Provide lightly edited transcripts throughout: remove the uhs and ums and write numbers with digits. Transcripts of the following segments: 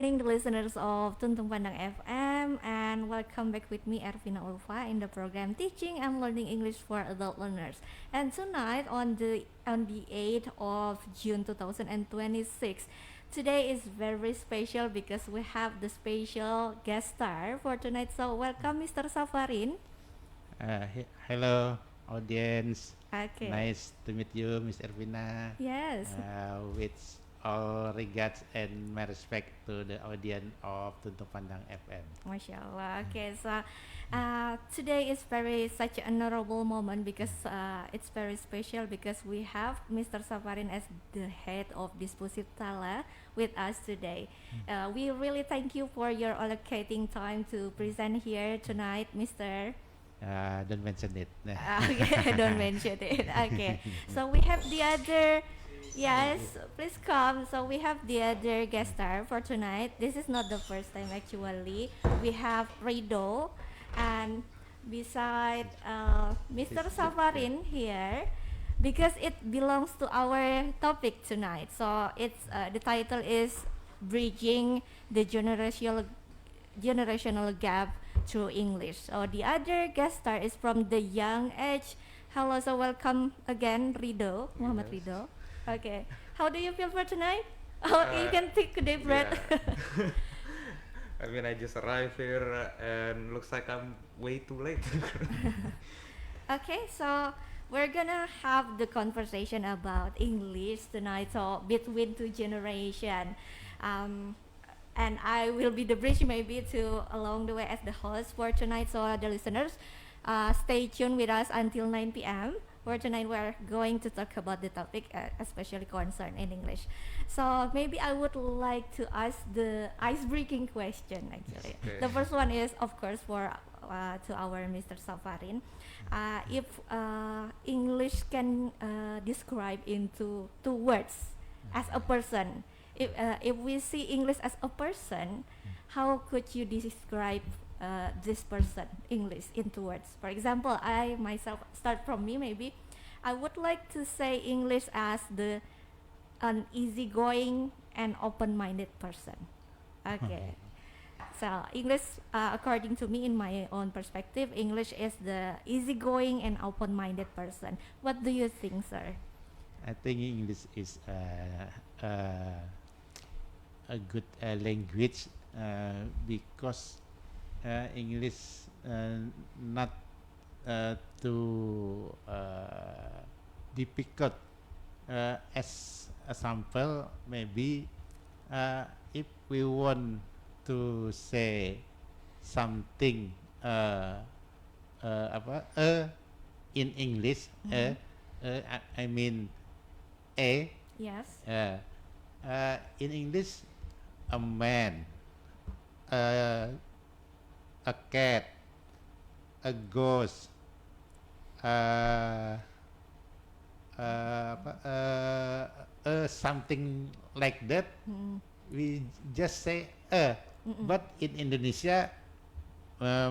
morning, the listeners of Tuntung Pandang FM, and welcome back with me, Ervina Ulfa, in the program Teaching and Learning English for Adult Learners. And tonight, on the 8th of June 2026, today is very special because we have the special guest star for tonight. So, welcome, Mr. Safarin. Hello, audience. Okay. Nice to meet you, Miss Ervina. Yes. With all regards and my respect to the audience of Tuntung Pandang FM. Masya Allah. Okay, so today is very such an honorable moment because it's very special because we have Mr. Safarin as the head of Disposif Tala with us today. We really thank you for your allocating time to present here tonight, Mr. Don't mention it. Okay, don't mention it. Okay, so we have the other. Yes, please come. So we have the other guest star for tonight. This is not the first time actually. We have Rido, and beside Mr. Safarin here, because it belongs to our topic tonight. So it's the title is bridging the generational gap through English. So the other guest star is from the young age. Hello, so welcome again, Rido, Muhammad Yes. Rido. Okay, how do you feel for tonight? Oh, you can take a deep breath. Yeah. I mean, I just arrived here and looks like I'm way too late. Okay, so we're gonna have the conversation about English tonight. So between two generation, um, and I will be the bridge maybe to along the way as the host for tonight. So the listeners, stay tuned with us until 9 p.m. For tonight, we're going to talk about the topic, especially concerned in English. So maybe I would like to ask the ice-breaking question. Actually, Okay. the first one is, of course, for to our Mr. Safarin. If English can describe into two words as a person, if we see English as a person, how could you describe this person English in two words? For example, I myself start from me. Maybe I would like to say English as the an easygoing and open-minded person. Okay. So English, according to me, in my own perspective, English is the easygoing and open-minded person. What do you think, sir? I think English is a good language because English not too difficult. As a sample, maybe if we want to say something apa in English, I mean a Yes. in English, a man, a cat, a ghost, uh, something like that. Mm. We just say Mm-mm. but in Indonesia,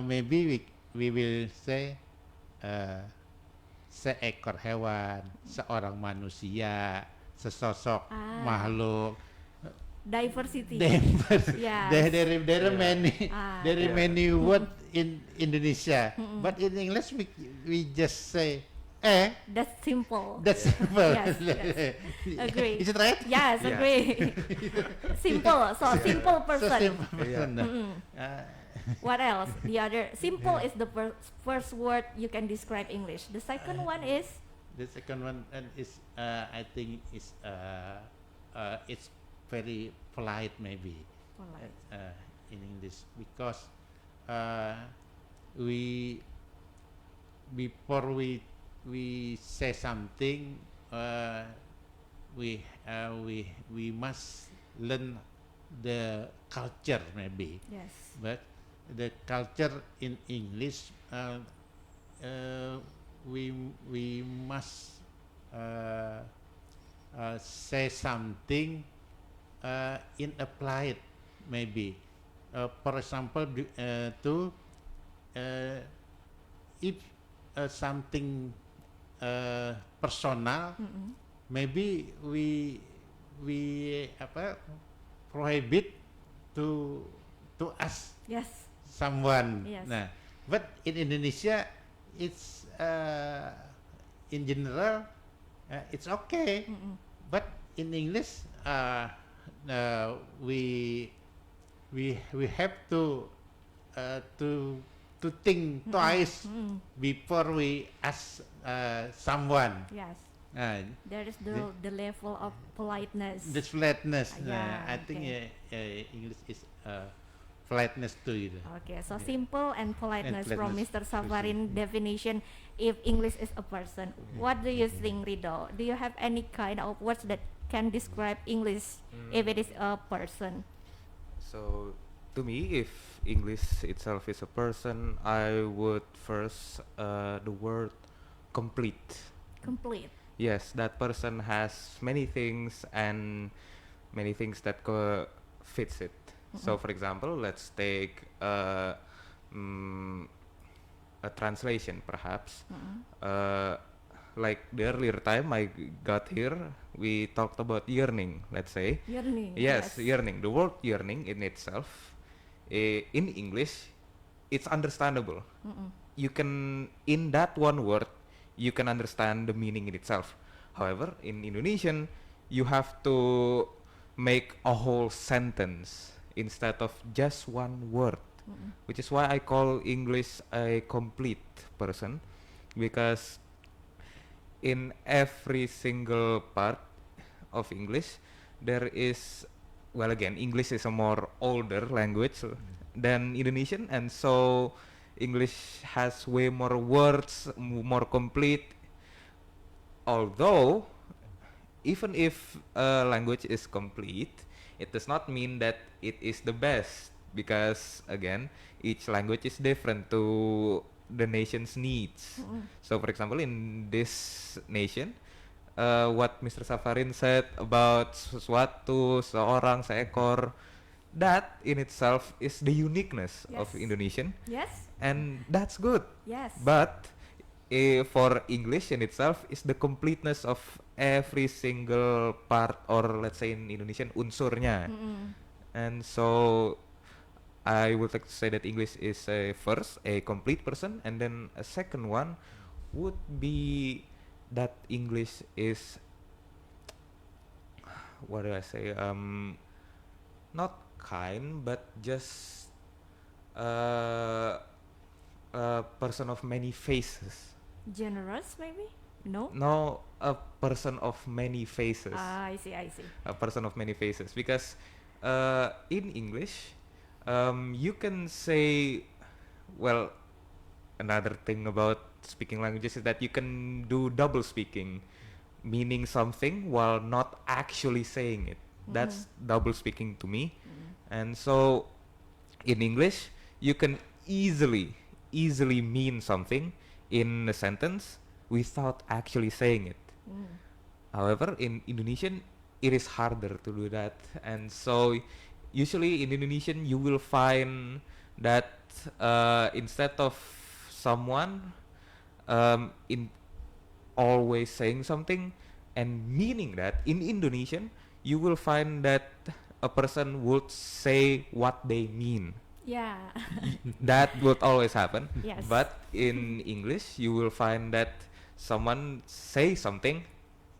maybe we will say uh, seekor hewan, seorang manusia, sesosok Ah. makhluk. Diversity. Diverse. Yes. There are Yeah. many Ah. there are Yeah. many words in Indonesia, Mm-mm. but in English we just say That's simple. that's Yeah. simple. Yes, yes. Agree. Is it right? Yes, Yeah. agree. Simple. So Yeah. simple So person. simple Yeah. person. Mm-mm. Uh, What else? The other simple is the first word you can describe English. The second one is the second one is I think is it's very polite maybe polite. in English because we before we say something we must learn the culture maybe, Yes. but the culture in English we must say something in applied maybe. For example, to if something personal, Mm-mm. maybe we apa prohibit to to ask Yes. someone. Yes. Nah, but in Indonesia, it's in general it's okay. Mm-mm. But in English, we we have uh, to to think Mm-mm. twice Mm-mm. before we ask someone. Yes. Uh, There is The- the level of politeness. this flatness. Yeah, I think okay. English is flatness too. Gitu. Okay, so Yeah. simple and politeness from politeness. Mr. Safarin definition if English is a person. What do you think, Rido? Do you have any kind of words that can describe English if it is a person? So to me, if English itself is a person, I would first the word complete. Complete. Yes, that person has many things and many things that fits it. So, Mm-mm. for example, let's take a translation, perhaps. Mm-mm. Like the earlier time I got here, we talked about yearning. Let's say, Yearning. yes, yearning. The word yearning in itself, in English, it's understandable. Mm-mm. You can, in that one word, you can understand the meaning in itself. However, in Indonesian, you have to make a whole sentence instead of just one word, Mm-mm. which is why I call English a complete person, because in every single part of English there is, well, again, English is a more older language than Indonesian, and so English has way more words, more complete. Although, even if a language is complete, it does not mean that it is the best, because again, each language is different to the nation's needs. Mm-mm. So, for example, in this nation, what Mr. Safarin said about sesuatu, seorang, seekor, that in itself is the uniqueness of Yes. Indonesian, Yes. and that's good. Yes. But for English in itself is the completeness of every single part, or let's say in Indonesian, unsurnya. Mm-mm. And so I would like to say that English is first a complete person, and then a second one would be that English is, what do I say, not kind, but just a person of many faces. Generous, maybe? No. No, a person of many faces. Ah, I see. I see. A person of many faces, because in English, you can say, well, another thing about speaking languages is that you can do double speaking, meaning something while not actually saying it. That's double speaking to me. And so in English, you can easily mean something in a sentence without actually saying it. Mm. However, in Indonesian, it is harder to do that, and so usually in Indonesian you will find that instead of someone in always saying something and meaning that, in Indonesian you will find that a person would say what they mean. Yeah. That would always happen. Yes. But in English, you will find that someone say something,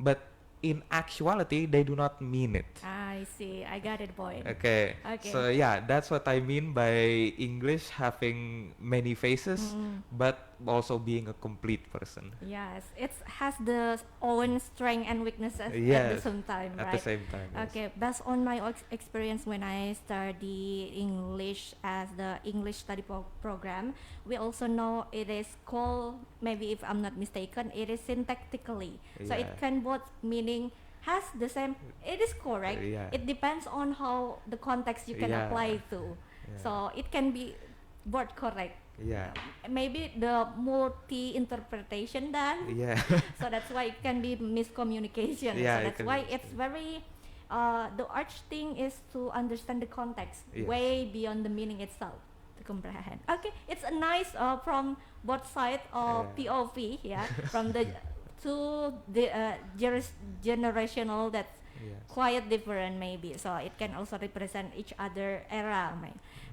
but in actuality, they do not mean it. I see. I got it, boy. Okay. Okay. So yeah, that's what I mean by English having many faces, Mm-mm. but also being a complete person. Yes, it has the own strength and weaknesses at the Yes, same time, At right? the same time. Yes. Okay, based on my experience when I study English as the English study program, we also know it is called, maybe if I'm not mistaken, it is syntactically. So it Yeah. can both meaning has the same. It is correct. Yeah. It depends on how the context you can Yeah. apply to. Yeah. So it can be both correct. Yeah. Maybe the multi interpretation done. Yeah. So that's why it can be miscommunication. Yeah, So it that's can why be it's very the arch thing is to understand the context Yes. way beyond the meaning itself to comprehend. Okay, it's a nice from both sides of POV, yeah, from the to the generational that Yes. quite different maybe, so it can also represent each other era.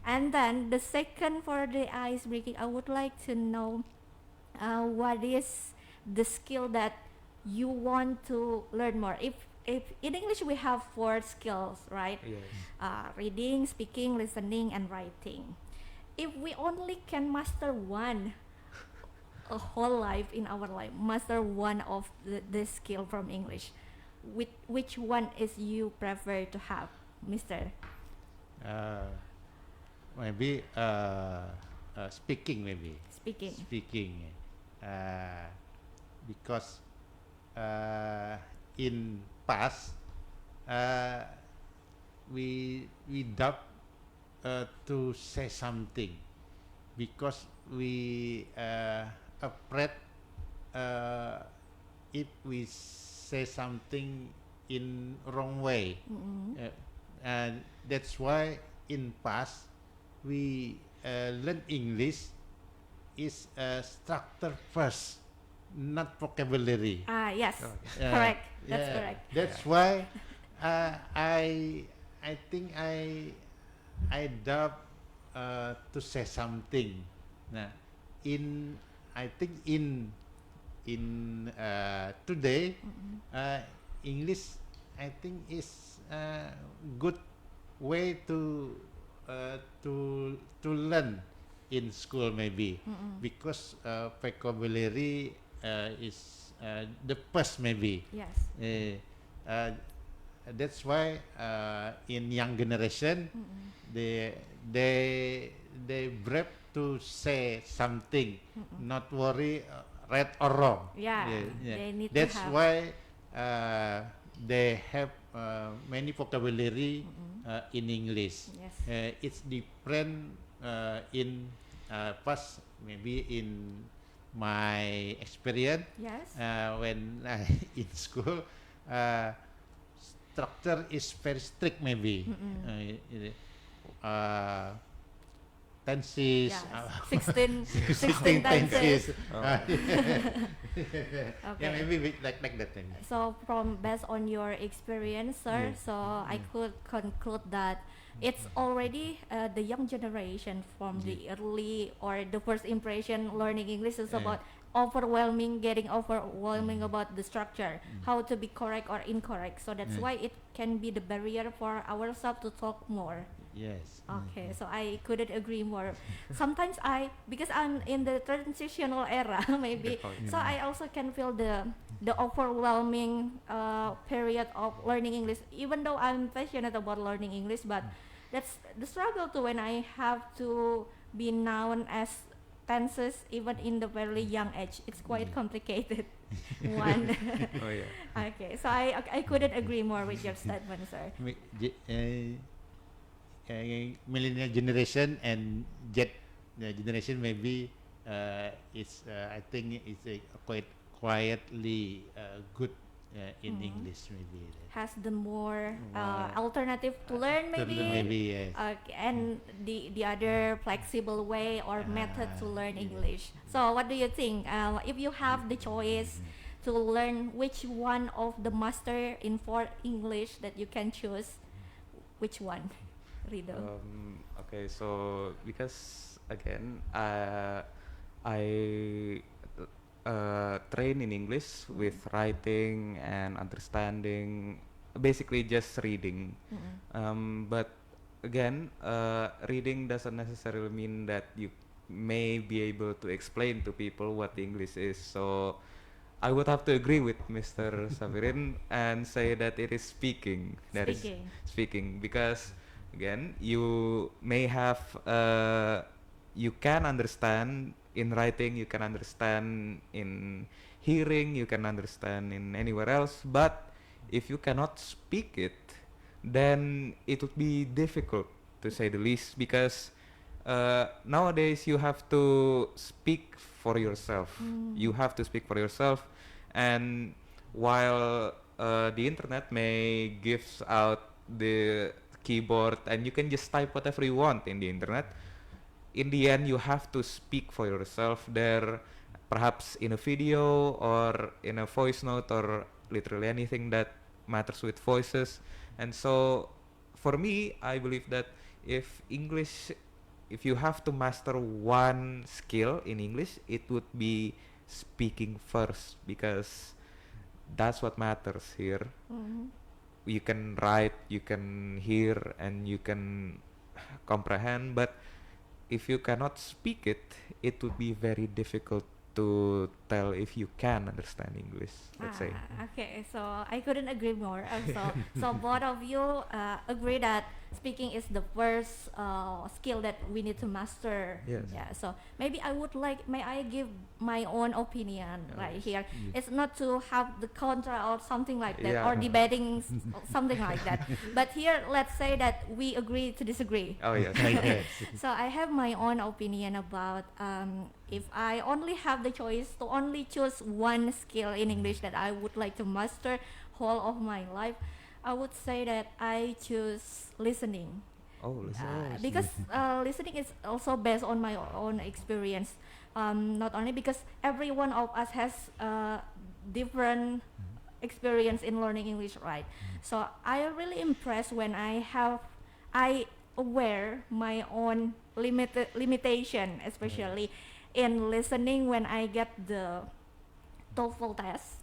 And then the second, for the ice breaking, I would like to know what is the skill that you want to learn more. If in English we have four skills, right? Yes. Reading, speaking, listening, and writing. If we only can master one a whole life, in our life, master one of the skill from English, which one is you prefer to have, Mr. Uh, maybe speaking, maybe Speaking? speaking, uh, because in past uh, we doubt to say something because we afraid if we say something in wrong way. Mm-mm. And that's why in past we learn English is structure first, not vocabulary. Yes, Oh, correct. That's Yeah, correct. that's Yeah. why I think I doubt to say something. Nah, in I think in today Mm-mm. English I think is good way to learn in school maybe Mm-mm. because vocabulary is the first maybe. Yes. Uh, uh, that's why in young generation Mm-mm. they they they brave to say something, Mm-mm. not worry right or wrong. Yeah, they need to That's have. why they have many vocabulary Mm-mm. in English. Yes. It's different in past maybe in my experience Yes. when I in school structure is very strict maybe. Mm-mm. Uh, tenses, Yes. uh, 16 16 tenses. tenses. Oh. Yeah, Okay. maybe like that maybe. So from based on your experience, sir, Yeah. so I could conclude that it's already the young generation from the early or the first impression learning English is Yeah. about getting overwhelming about the structure, how to be correct or incorrect. So that's Yeah. why it can be the barrier for ourselves to talk more. Yes. Okay, so I couldn't agree more. Sometimes because I'm in the transitional era, maybe, Oh, so I also can feel the overwhelming period of learning English. Even though I'm passionate about learning English, but that's the struggle too when I have to be known as tenses even in the very young age. It's quite complicated. One. Oh yeah. Okay, so I couldn't agree more with your statement, sir. Millennial generation and Z generation maybe it's I think it's quite quietly good in Mhm. English maybe. Has the more More, alternative to learn maybe. Maybe yes. And the other flexible way or method to learn Yeah. English. So what do you think? If you have the choice to learn which one of the master in for English that you can choose, which one, Rido? Okay, so because again, I train in English with writing and understanding, basically just reading. Mm-mm. But again, reading doesn't necessarily mean that you may be able to explain to people what English is. So I would have to agree with Mr. Safirin and say that it is speaking. That is Speaking. speaking, because again, you may have you can understand in writing, you can understand in hearing, you can understand in anywhere else, but if you cannot speak it, then it would be difficult, to say the least, because nowadays you have to speak for yourself. You have to speak for yourself, and while the internet may gives out the keyboard and you can just type whatever you want in the internet, in the end you have to speak for yourself there, perhaps in a video or in a voice note or literally anything that matters with voices. And so for me, I believe that if English, if you have to master one skill in English, it would be speaking first, because that's what matters here. Mhm. You can write, you can hear, and you can comprehend, but if you cannot speak it, it would be very difficult to tell if you can understand English, let's say. Okay, so I couldn't agree more. So both of you agree that speaking is the first skill that we need to master. Yes. Yeah. So maybe I would like, may I give my own opinion right here? Yes. It's not to have the contra or something like that, Yeah. or debating something like that. But here, let's say that we agree to disagree. Oh yes. Yes. So I have my own opinion about if I only have the choice to only choose one skill in English that I would like to master whole of my life, I would say that I choose listening. Oh, listen. Because listening is also based on my own experience. Not only because every one of us has different experience in learning English, right? So I am really impressed when I aware my own limitation, especially in listening when I get the TOEFL test.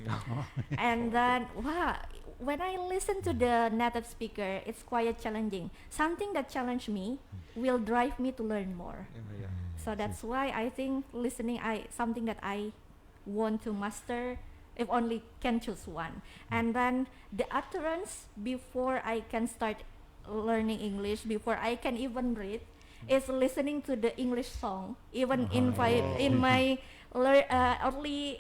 And then wow, when I listen to the native speaker, it's quite challenging. Something that challenge me will drive me to learn more. Yeah. So that's why I think listening something that I want to master if only can choose one. And then the utterance before I can start learning English, before I can even read, is listening to the English song. Even in my early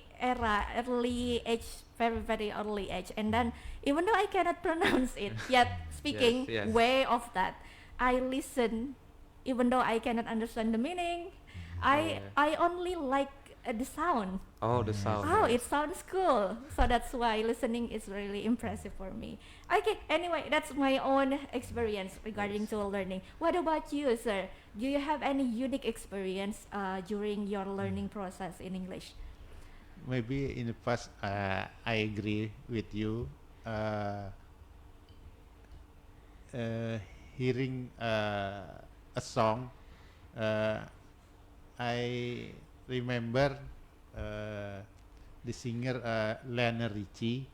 age, very early age, and then even though I cannot pronounce it yet, speaking yes. way of that, I listen, even though I cannot understand the meaning. I only like the sound. Oh, the sound. Oh, it sounds cool. So that's why listening is really impressive for me. Okay, anyway, that's my own experience regarding to learning. What about you, sir? Do you have any unique experience during your learning process in English? Maybe in the past, I agree with you. Hearing a song, I remember the singer Lionel Richie,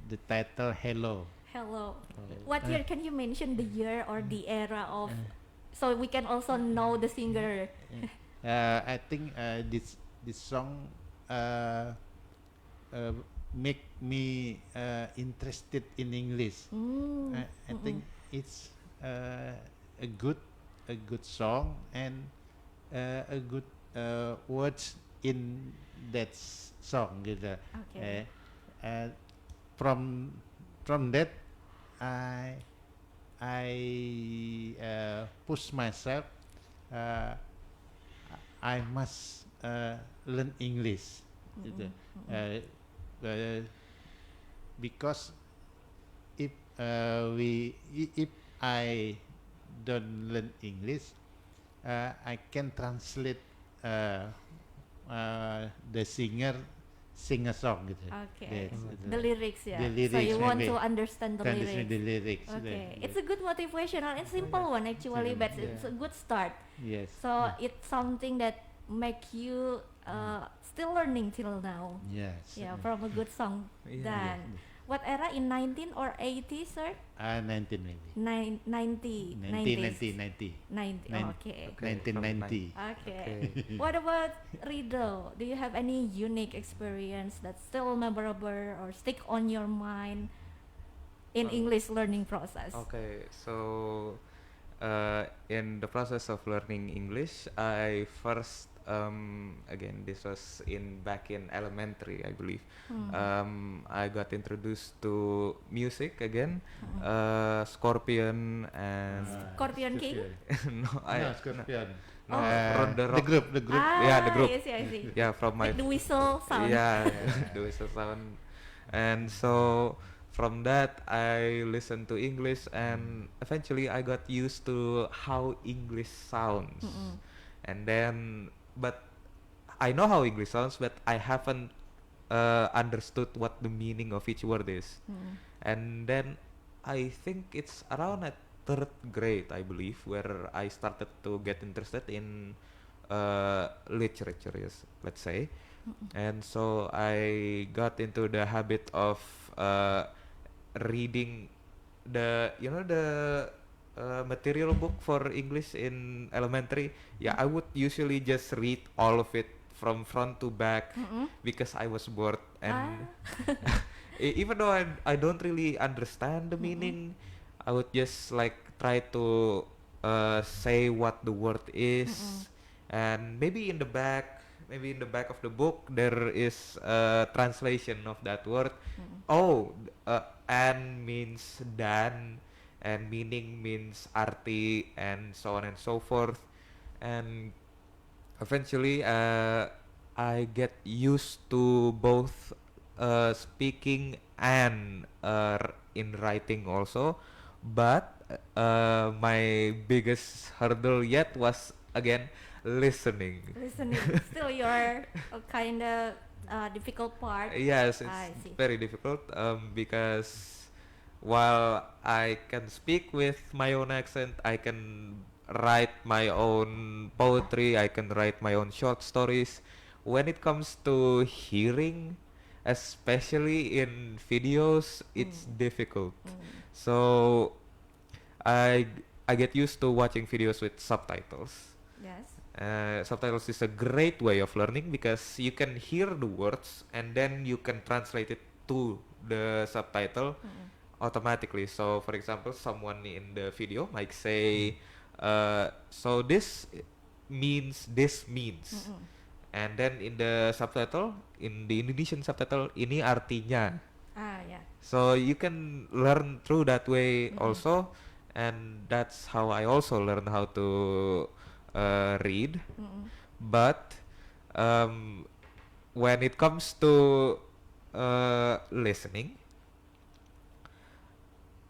the title "Hello." Hello. What year? Can you mention the year or the era of, so we can also know the singer? I think this song make me interested in English. I think it's a good song and a good words in that song gitu. Okay. From that I push myself. I must learn English gitu. Because if if I don't learn English, I can translate the singer sing a song gitu. Okay. That's The lyrics, yeah. The So you lyrics, want maybe. to understand the Understand lyrics. the lyrics. Okay, it's a good motivational and simple one actually, but it's a good start. Yes. So it's something that make you still learning till now. Yes. Yeah, from a good song. Yeah. Then, what era in 19 or 80, sir? 19 maybe. 90. 1990. 90. Nine- Okay. 1990. Okay. What about Rido? Do you have any unique experience that's still memorable or stick on your mind in English learning process? Okay, so in the process of learning English, I first again, this was back in elementary, I believe. I got introduced to music again, Scorpion and Scorpion King? no, No, Scorpion. no, the The rock. group. Yeah, the group. I see, I see. Yeah, from my Like the whistle sound. yeah, the whistle sound. And so from that I listened to English, and eventually I got used to how English sounds. And then, but I know how English sounds, but I haven't understood what the meaning of each word is. And then I think it's around at third grade, I believe, where I started to get interested in literature, yes, let's say. And so I got into the habit of reading the material book for English in elementary. Yeah, I would usually just read all of it from front to back because I was bored, and even though I don't really understand the meaning, I would just like try to say what the word is, and maybe in the back of the book there is a translation of that word. Oh, an means dan, and meaning means arti, and so on and so forth. And eventually, I get used to both speaking and in writing also. But my biggest hurdle yet was again listening. Listening. Still your kind of difficult part. Yes, it's I see. very difficult because while I can speak with my own accent, I can write my own poetry, I can write my own short stories. When it comes to hearing, especially in videos, it's difficult. So I I get used to watching videos with subtitles. Yes. Subtitles is a great way of learning because you can hear the words and then you can translate it to the subtitle automatically. So, for example, someone in the video might say, "So this means," and then in the subtitle, in the Indonesian subtitle, ini artinya. Yeah. So you can learn through that way also, and that's how I also learn how to read. But um, when it comes to listening,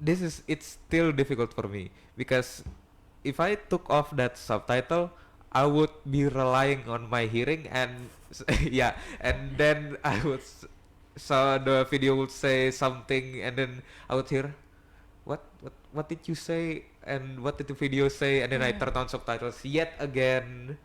it's still difficult for me because if I took off that subtitle, I would be relying on my hearing, and yeah, and then so the video would say something, and then I would hear what did you say, and what did the video say, and then I turn on subtitles yet again,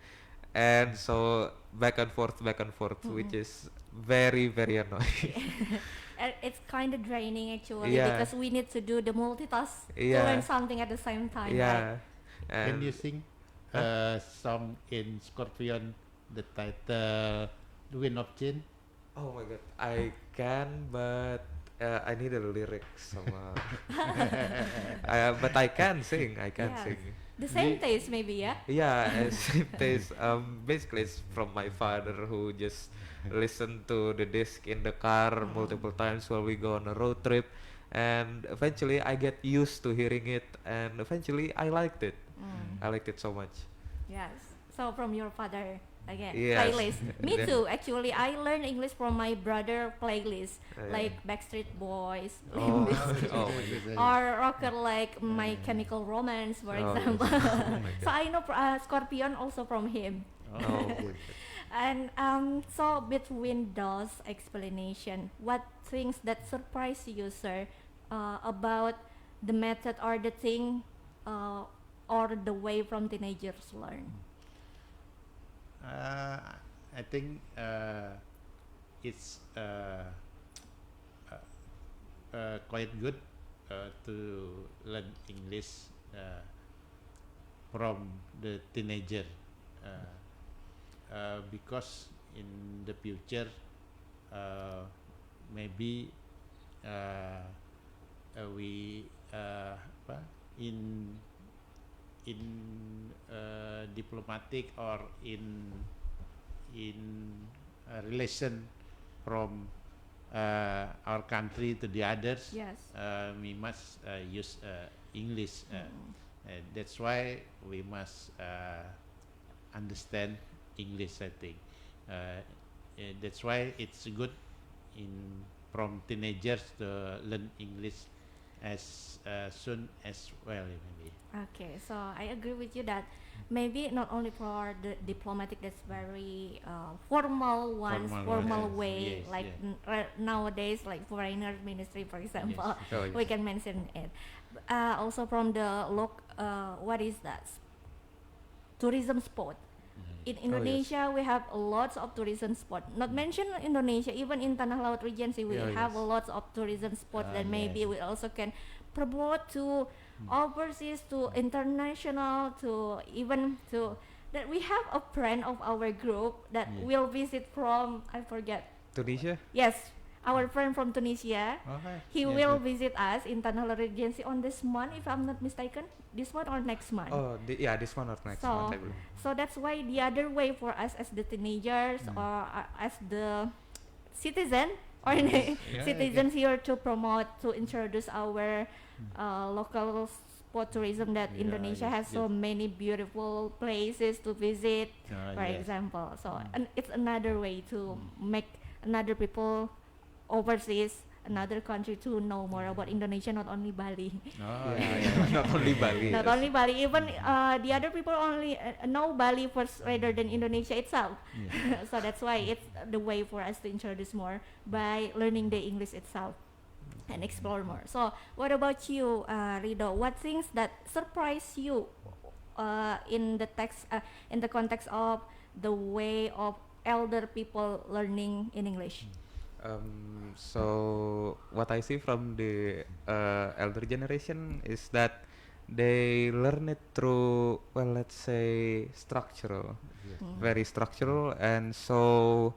and so back and forth, which is very very annoying. And it's kind of draining actually Yeah. because we need to do the multitask to Yeah. learn something at the same time. Right? Yeah. Can And you sing song in Scorpion, the title "The Wind of Change"? oh my god, I can, but I need a lyrics sama. But I can sing. I can Yeah. sing. The same taste maybe, yeah. Yeah, same taste. Basically, it's from my father who just listened to the disc in the car multiple times while we go on a road trip, and eventually I get used to hearing it, and eventually I liked it. I liked it so much. Yes. So from your father again, Yes. playlist. Me Then- too. Actually, I learned English from my brother playlist, Yeah. like Backstreet Boys, Oh, Limp Bizkit, oh my god. or rocker like My Chemical Romance, for Oh, example. oh my So I know Scorpion also from him. Oh. good. And so between those explanation, what things that surprise you, sir, about the method or the thing or the way from teenagers learn? I think it's quite good to learn English from the teenager because in the future maybe we apa, in diplomatic or in relation from our country to the others, Yes. we must use English. That's why we must understand English, I think. That's why it's good in from teenagers to learn English, as soon as well, maybe. Okay, so I agree with you that maybe not only for the diplomatic that's very formal ones, formal Yes, way, yes, like yeah. nowadays, like foreigner ministry, for example, Oh, yes. we can mention it. Also from the what is that? Tourism spot. In Oh, yes. Indonesia, we have lots of tourism spot. Not mention Indonesia, even in Tanah Laut Regency, we Yeah, have yes. lots of tourism spots that maybe Yes. we also can promote to overseas, to international, to even to that we have a friend of our group that Yeah. will visit from I forget. Tunisia? Yes, our friend from Tunisia. Okay. He Yeah, will good. visit us in Tanah Laut Regency on this month, if I'm not mistaken. This month or next month. Oh, yeah, this one or next month, I believe. So that's why the other way for us as the teenagers or as the citizen or Yeah, citizens here to promote, to introduce our local sport tourism that Yeah, Indonesia yes, has so yes. many beautiful places to visit, for Yes. example. So and it's another way to make another people overseas, another country to know more about Indonesia, not only Bali. Oh, Yeah, yeah. not only Bali. Not yes. only Bali, even the other people only know Bali first rather than Indonesia itself. Yeah. So that's why it's the way for us to introduce more by learning the English itself and explore more. So what about you, Rido? What things that surprise you in the in the context of the way of elder people learning in English? So what I see from the elder generation is that they learn it through, well, let's say structural, Yes. very structural. And so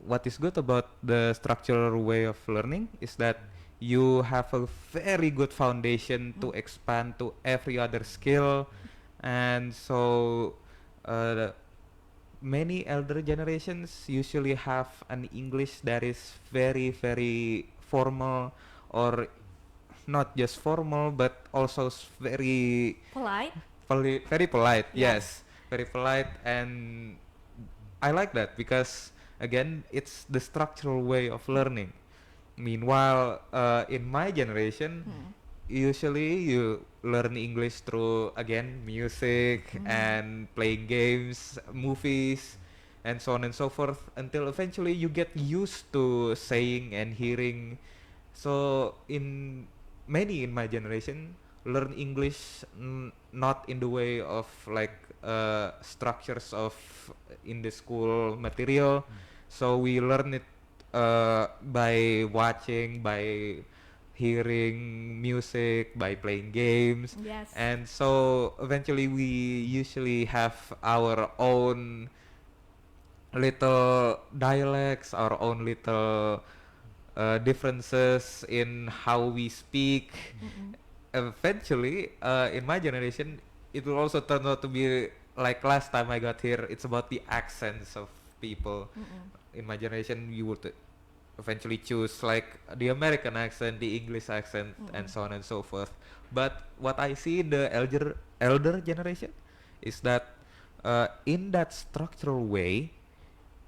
what is good about the structural way of learning is that you have a very good foundation to expand to every other skill. And so many elder generations usually have an English that is very, very formal, or not just formal, but also very, Polite. very polite. Yeah. Yes, very polite, and I like that because again, it's the structural way of learning. Meanwhile, in my generation, usually you learn English through again music and playing games, movies, and so on and so forth until eventually you get used to saying and hearing. So in many in my generation learn English not in the way of like structures of in the school material. So we learn it by watching, by hearing music, by playing games. Yes. And so eventually we usually have our own little dialects, our own little differences in how we speak. Eventually, in my generation, it will also turn out to be like last time I got here. It's about the accents of people. In my generation, you would eventually choose like the American accent, the English accent, and so on and so forth. But what I see in the elder generation is that in that structural way,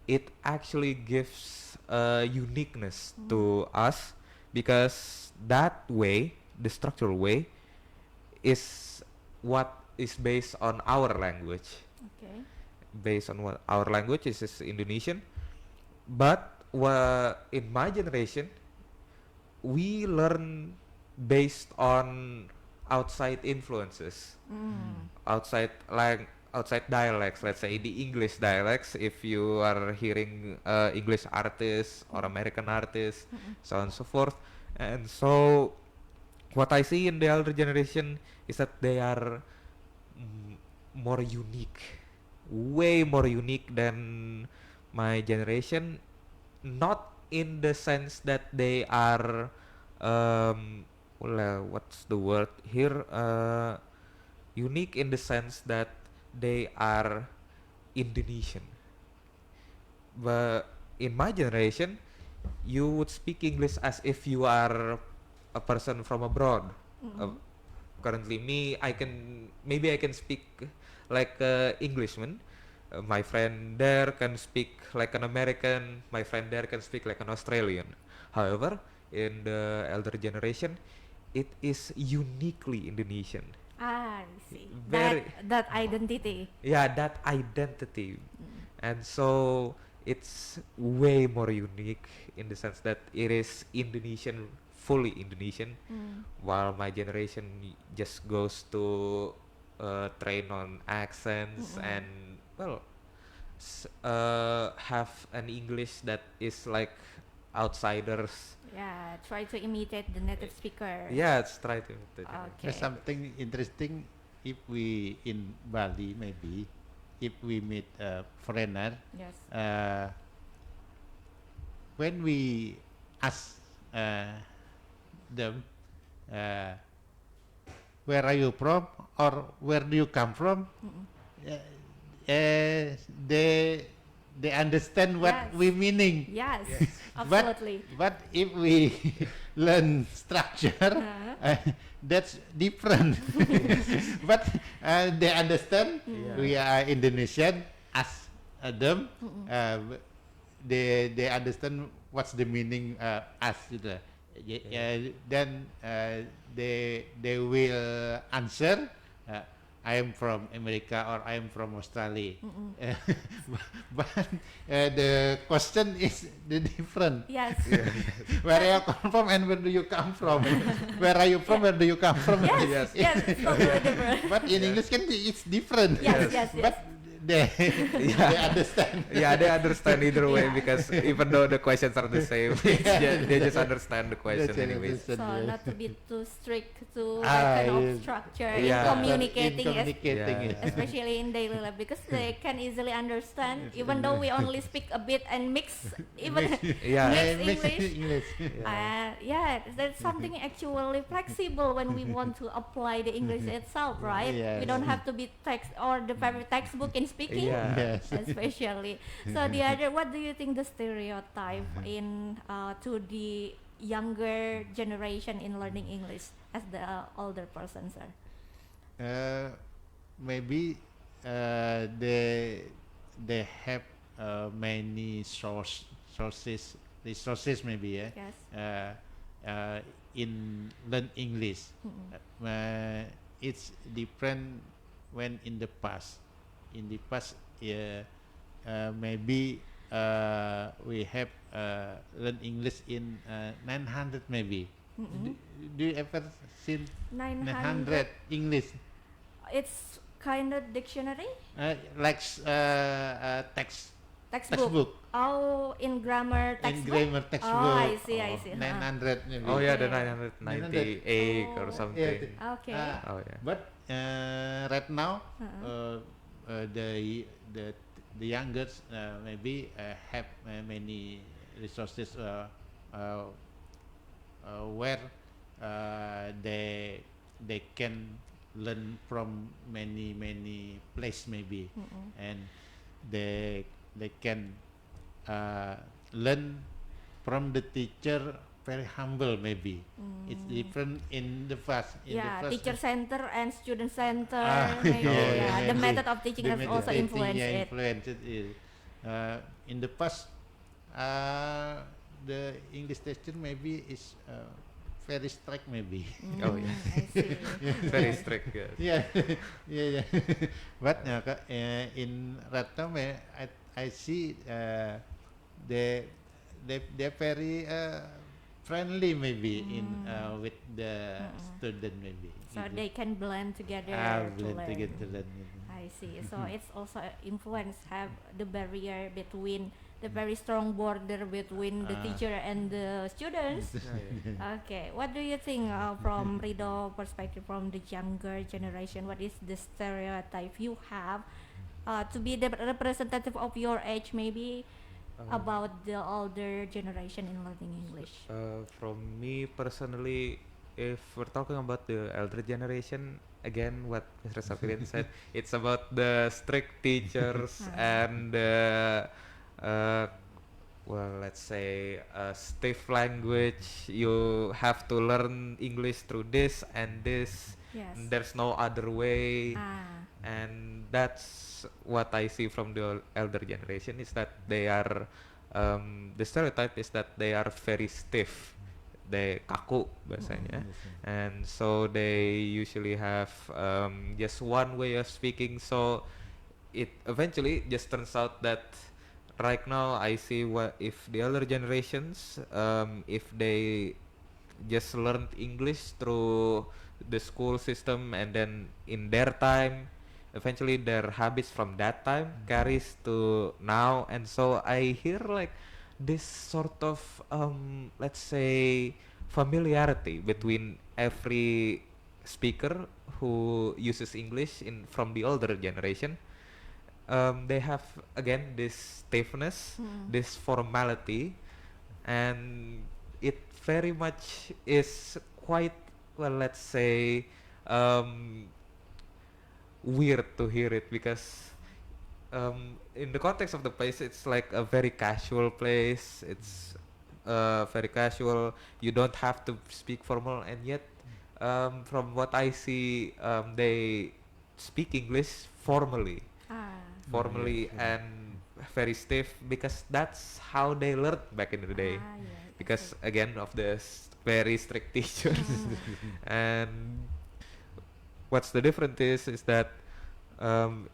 it actually gives uniqueness to us, because that way, the structural way, is what is based on our language. Okay. Based on what our language is Indonesian. But in my generation, we learn based on outside influences, outside dialects. Let's say the English dialects. If you are hearing English artists or American artists, so on and so forth. And so, what I see in the elder generation is that they are more unique, way more unique than my generation. Not in the sense that they are what's the word here, unique in the sense that they are Indonesian. But in my generation, you would speak English as if you are a person from abroad. Currently, maybe I can speak like Englishman. My friend there can speak like an American. My friend there can speak like an Australian. However, in the elder generation, it is uniquely Indonesian. I see. Very- That identity. Yeah, that identity. And so it's way more unique in the sense that it is Indonesian, fully Indonesian, while my generation just goes to train on accents and well have an English that is like outsiders. Yeah, try to imitate the native speaker. Yeah, it's try to imitate it. Okay. There's something interesting if we in Bali maybe if we meet a foreigner Yes. when we ask them where are you from or where do you come from, they understand what Yes. we meaning. Yes. But Absolutely. but if we learn structure, that's different. But they understand we are Indonesian as them. They understand what's the meaning us. Gitu. Then they will answer. I am from America or I am from Australia. But the question is the different. Yes. Where are you come from and where do you come from? Where are you from? Where do you come from? Yes. Yes. It's totally different. But in English can it's different. Yes. Yes. Yes. But they they understand. Yeah, they understand either way because even though the questions are the same, they just understand the question That's it, anyways. that's it, So yes. not to be too strict to Ah, that kind of yes. structure Yeah. in communicating, In communicating Yeah. it. especially in daily life, because they can easily understand, even though we only speak a bit and mix, even Yeah. mix English. English. Yeah, there's something actually flexible when we want to apply the English itself, right? Yes. We don't have to be text or the very textbook in speaking. Yeah. Yes. Especially. So the other, what do you think the stereotype in to the younger generation in learning English as the older person, sir? Maybe they have many resources maybe Yes. in learn English. It's different when in the past. In the past, maybe we have learn English in 900 maybe. Do you ever seen 900 English? It's kind of dictionary, Like textbook. Oh, in grammar In textbook. grammar textbook. Oh, I see. 900 maybe. Oh yeah, the Yeah. 998 or Oh. something. Okay. Oh yeah. But right now, the youngest maybe have many resources where they can learn from many place maybe, and they can learn from the teacher very humble maybe. It's different in the past. In Yeah, the first teacher center and student center. yeah, The maybe. method of teaching The has method also of teaching, influenced yeah, it. influenced it. In the past, the English teacher maybe is very strict maybe. Oh yeah. I see. Very strict. Yes. Yeah, yeah. But in right now, I see they're very friendly maybe in with the student maybe. So they can blend together to blend learn. together to learn. I see. So it's also influence have the barrier between the very strong border between the teacher and the students. Okay, what do you think from Rido perspective, from the younger generation? What is the stereotype you have to be the representative of your age, maybe about the older generation in learning English? From me personally, if we're talking about the elder generation, again, what Mr. Safirin said, it's about the strict teachers and well, let's say stiff language. You have to learn English through this and this. Yes. There's no other way. Ah. And that's what I see from the elder generation is that they are the stereotype is that they are very stiff. they kaku bahasanya, and so they usually have just one way of speaking. So it eventually just turns out that right now I see what if the other generations, if they just learned English through the school system, and then in their time eventually their habits from that time carries to now, and so I hear like this sort of let's say familiarity between every speaker who uses English in from the older generation. They have again this stiffness, this formality, and it very much is quite, well, let's say, um, weird to hear it, because in the context of the place it's like a very casual place. It's very casual, you don't have to speak formal, and yet from what I see, they speak English formally, Ah. formally Yes, and very stiff, because that's how they learned back in the day, Ah, yeah, I because see. again of the very strict teachers. And what's the difference is that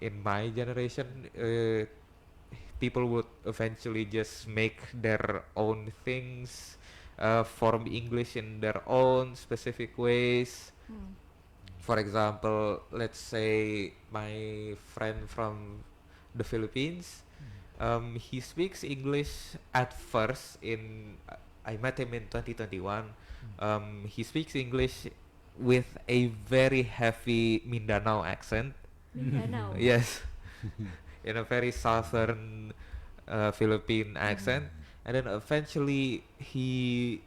in my generation, people would eventually just make their own things, form English in their own specific ways. Mm. For example, let's say my friend from the Philippines, he speaks English at first in, I met him in 2021. He speaks English with a very heavy Mindanao accent. Mindanao. Yes, in a very southern Philippine accent, and then eventually he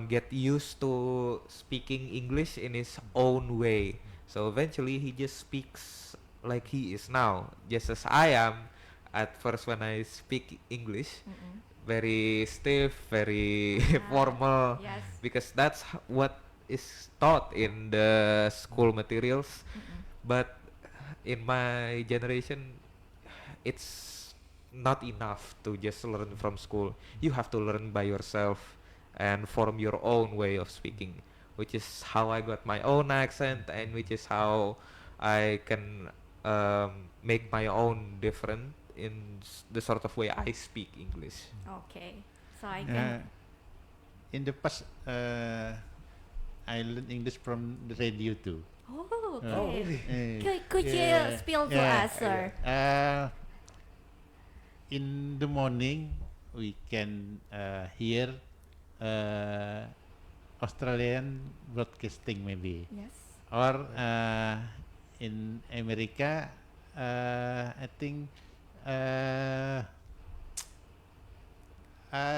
get used to speaking English in his own way. So eventually he just speaks like he is now, just as I am at first when I speak English, Mm-mm. very stiff, very Ah, formal, yes. because that's what is taught in the school materials. Mm-mm. But in my generation, it's not enough to just learn from school. You have to learn by yourself and form your own way of speaking, which is how I got my own accent, and which is how I can make my own different in the sort of way I speak English. Okay. So I Uh, can. in the past, I learned English from the radio too. Oh, okay. Oh, really? Could you spill to us, sir? In the morning, we can hear uh, Australian broadcasting maybe, Yes. or in America, I think uh,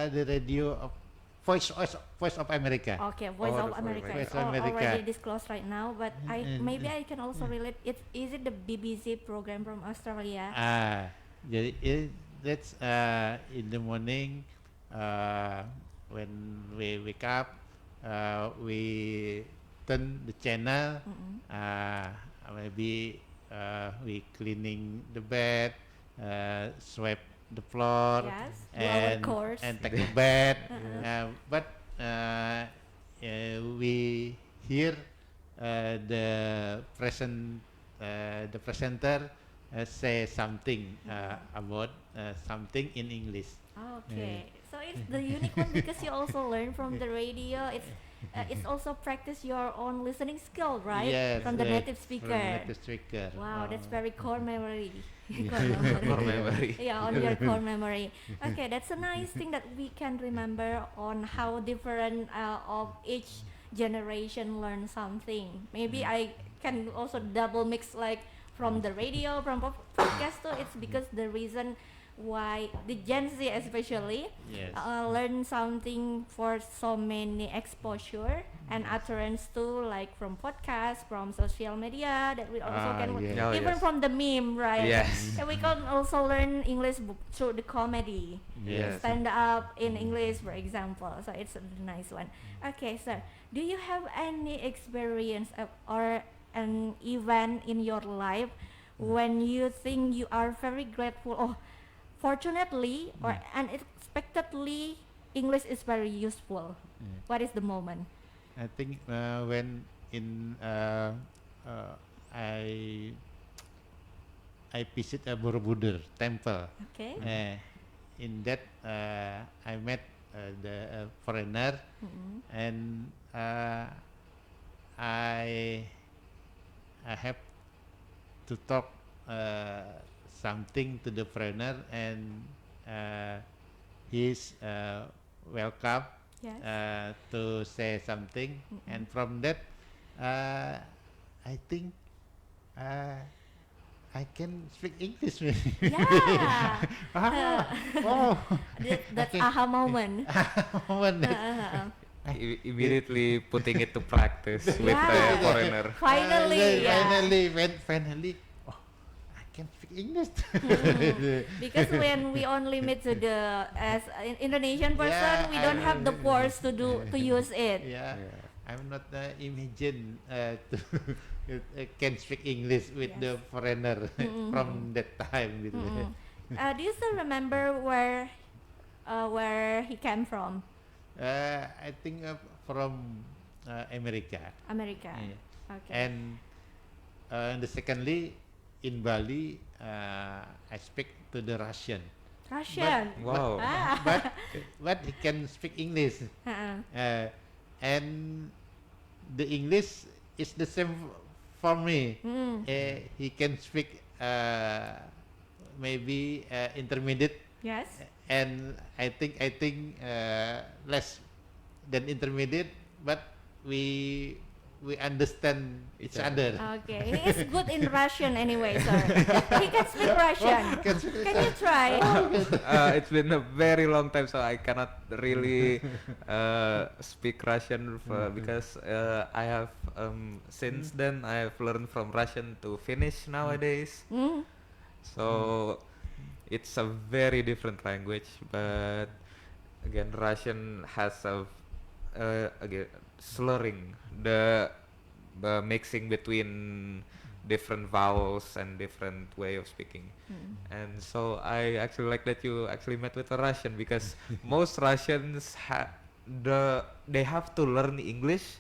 the radio of Voice of America. Okay, Voice Oh, of the America Voice is of America. already disclosed right now, but maybe I can also Mm. relate. Is it the BBC program from Australia? Jadi that's in the morning when we wake up, we turn the channel. Mm-mm. Maybe we cleaning the bed, sweep the floor, Yes, do our and chores. take a bath. Uh-uh. But we hear the presenter say something about something in English. Okay, so it's the unique one because you also learn from the radio. It's also practice your own listening skill, right? Yes, From the native from speaker. native speaker. Wow, that's very core memory. Core memory. Yeah, on your core memory. Okay, that's a nice thing that we can remember on how different of each generation learn something. Maybe I can also double mix like from the radio, from podcast too. It's because the reason why the Gen Z especially Yes. learn something for so many exposure and utterance too, like from podcasts, from social media that we also can yes. Oh, even yes. from the meme, right? Yes. And we can also learn English through the comedy, Yes. stand up in English, for example. So it's a nice one. Okay, sir, do you have any experience or an event in your life when you think you are very grateful or fortunately or unexpectedly English is very useful? Yeah. What is the moment? I think when in uh, I I visit a Borobudur temple. Okay. In that I met the foreigner, Mm-mm. and I I have to talk something to the foreigner, and he's welcome Yes. to say something, Mm-mm. and from that I think uh, I can speak English. Yeah. Ah, oh, That's okay. aha moment. Moment. Immediately putting it to practice with the Yeah. foreigner. Finally, yeah. Finally, oh, I can speak English. Because when we only meet to the as an Indonesian person, Yeah, we don't have the force to use it. Yeah, Yeah. I'm not imagine to can speak English with Yes. the foreigner Mm-mm. from that time. Gitu. Mm-mm. Do you still remember where he came from? I think from America. America. Yeah. Okay. And the secondly, in Bali, I speak to the Russian. Russian. Wow. Ah. But he can speak English, Uh-uh. and the English is the same for me. Mm. He can speak maybe intermediate, Yes. and I think less than intermediate, but we understand each Each other. Okay. He is good in Russian anyway, sir. He can speak Russian. Can you try? It's been a very long time, so I cannot really speak Russian because I have since then I have learned from Russian to Finnish nowadays. Mm. So it's a very different language, but again, Russian has a again slurring, the mixing between different vowels and different way of speaking. Mm. And so I actually like that you actually met with a Russian because most Russians they have to learn English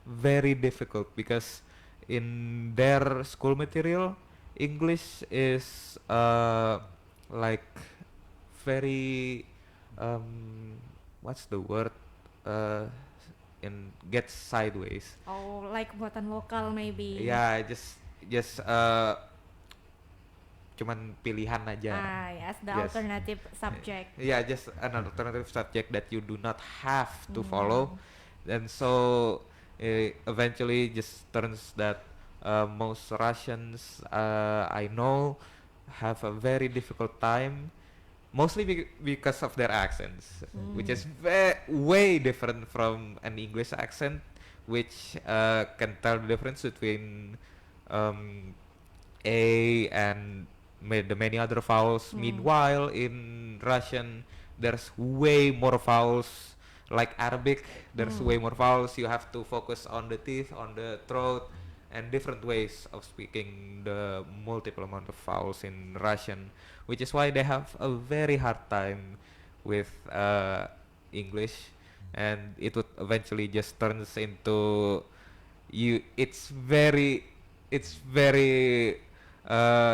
very difficult because in their school material English is like very what's the word uh, in gets sideways. Oh, like buatan lokal maybe. Yeah, just cuman pilihan aja. Ah, yes, the Yes. alternative subject. Yeah, just an alternative subject that you do not have to Mm. follow, and so eventually just turns that most Russians I know have a very difficult time, mostly because of their accents, which is way different from an English accent, which can tell the difference between a and the many other vowels. Meanwhile, in Russian, there's way more vowels. Like Arabic, there's way more vowels. You have to focus on the teeth, on the throat, and different ways of speaking the multiple amount of vowels in Russian, which is why they have a very hard time with English, and it would eventually just turns into you. It's very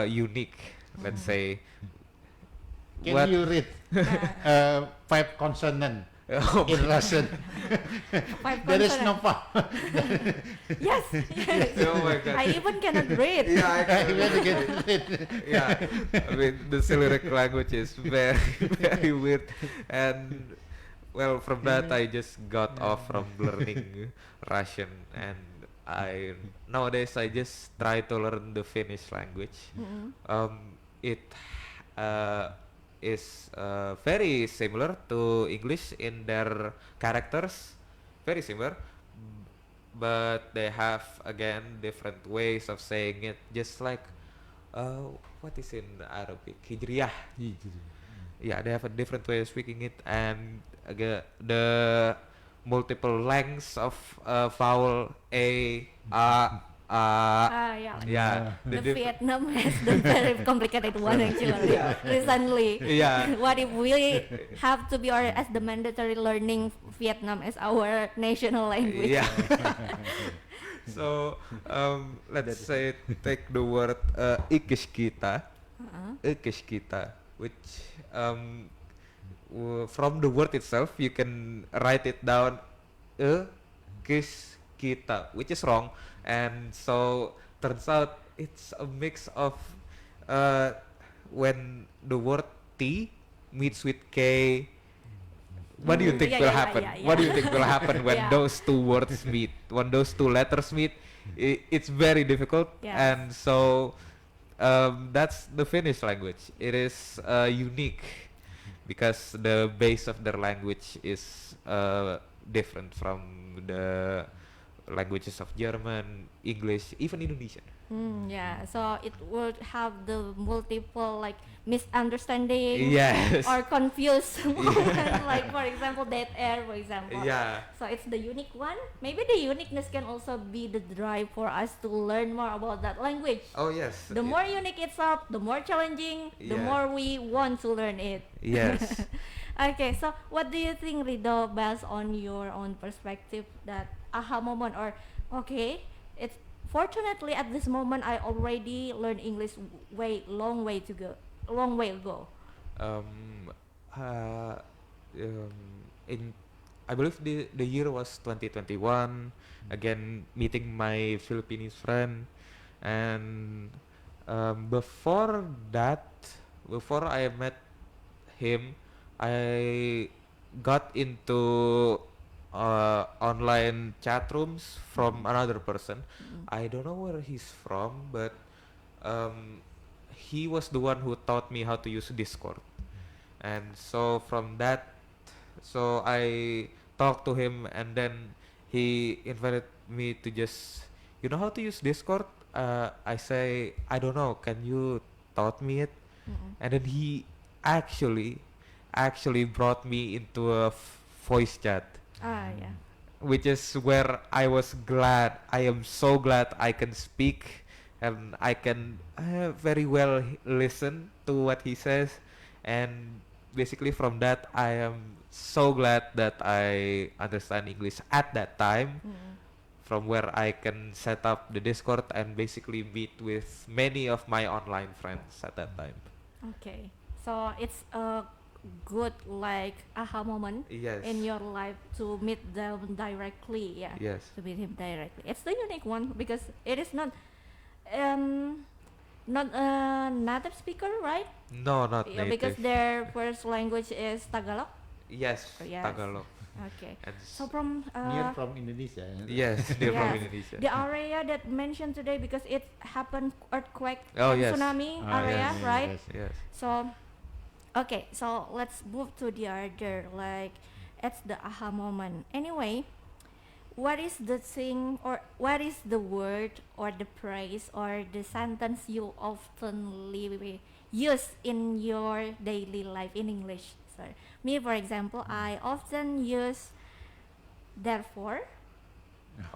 unique. Let's say. Can What- you read five consonant Oh, in Russian? Five There is no consonant. vowel. Yes, yes. oh my god. I even cannot read. Yeah, Very good. yeah, I mean the Cyrillic language is very very weird, and well, from that I just got off from learning Russian, and nowadays I just try to learn the Finnish language. Mm-mm. It is very similar to English in their characters, very similar, but they have again different ways of saying it, just like what is in Arabic, hijriyah. Yeah, they have a different way of speaking it, and again the multiple lengths of vowel a Yeah. Yeah, The diff- Vietnam has the very complicated one actually recently. Yeah. What if we have to be or as the mandatory learning Vietnam as our national language? Yeah. So let's say take the word Ikishkita, Ikishkita, which from the word itself you can write it down Ikishkita, which is wrong, and so turns out it's a mix of uh, when the word T meets with K. What do you think Yeah, will yeah, happen? yeah, What do you yeah. think will happen when Yeah. those two words meet? When those two letters meet, it's very difficult, Yes. and so that's the Finnish language. It is unique because the base of their language is different from the languages of German, English, even Indonesian. Yeah, so it would have the multiple like misunderstanding Yes. or confused moment, like for example dead air, for example. Yeah. So it's the unique one. Maybe the uniqueness can also be the drive for us to learn more about that language. Oh yes. The more unique it's up, the more challenging, the Yeah. more we want to learn it. Yes. Okay, so what do you think, Rido, based on your own perspective, that aha moment or okay, it's fortunately at this moment I already learned English long way ago. um, uh, in I believe the year was 2021. Again, meeting my Filipinese friend, and before that, before I met him, I got into online chat rooms from another person. I don't know where he's from, but um, he was the one who taught me how to use Discord. And so from that, so I talked to him, and then he invited me to just, you know how to use Discord? I say, I don't know, can you taught me it? And then he actually brought me into a voice chat, Yeah. which is where I was glad. I am so glad I can speak, and I can very well listen to what he says. And basically from that, I am so glad that I understand English at that time, from where I can set up the Discord and basically meet with many of my online friends at that time. Okay, so it's a good like aha moment Yes. in your life to meet them directly. Yeah. Yes. To meet him directly. It's the unique one because it is not a native speaker, right? No, not Yeah, native. because their first language is Tagalog. Yes, Yes. Tagalog. Okay. And So from Near from Indonesia. yes, they're from yes, Indonesia. the area that mentioned today because it happened earthquake Oh, and yes. tsunami Ah, area, yes, right? yes. Yes. So, okay, so let's move to the other, like, it's the aha moment. Anyway, what is the thing or what is the word or the phrase or the sentence you often use in your daily life in English? So, me, for example, I often use therefore.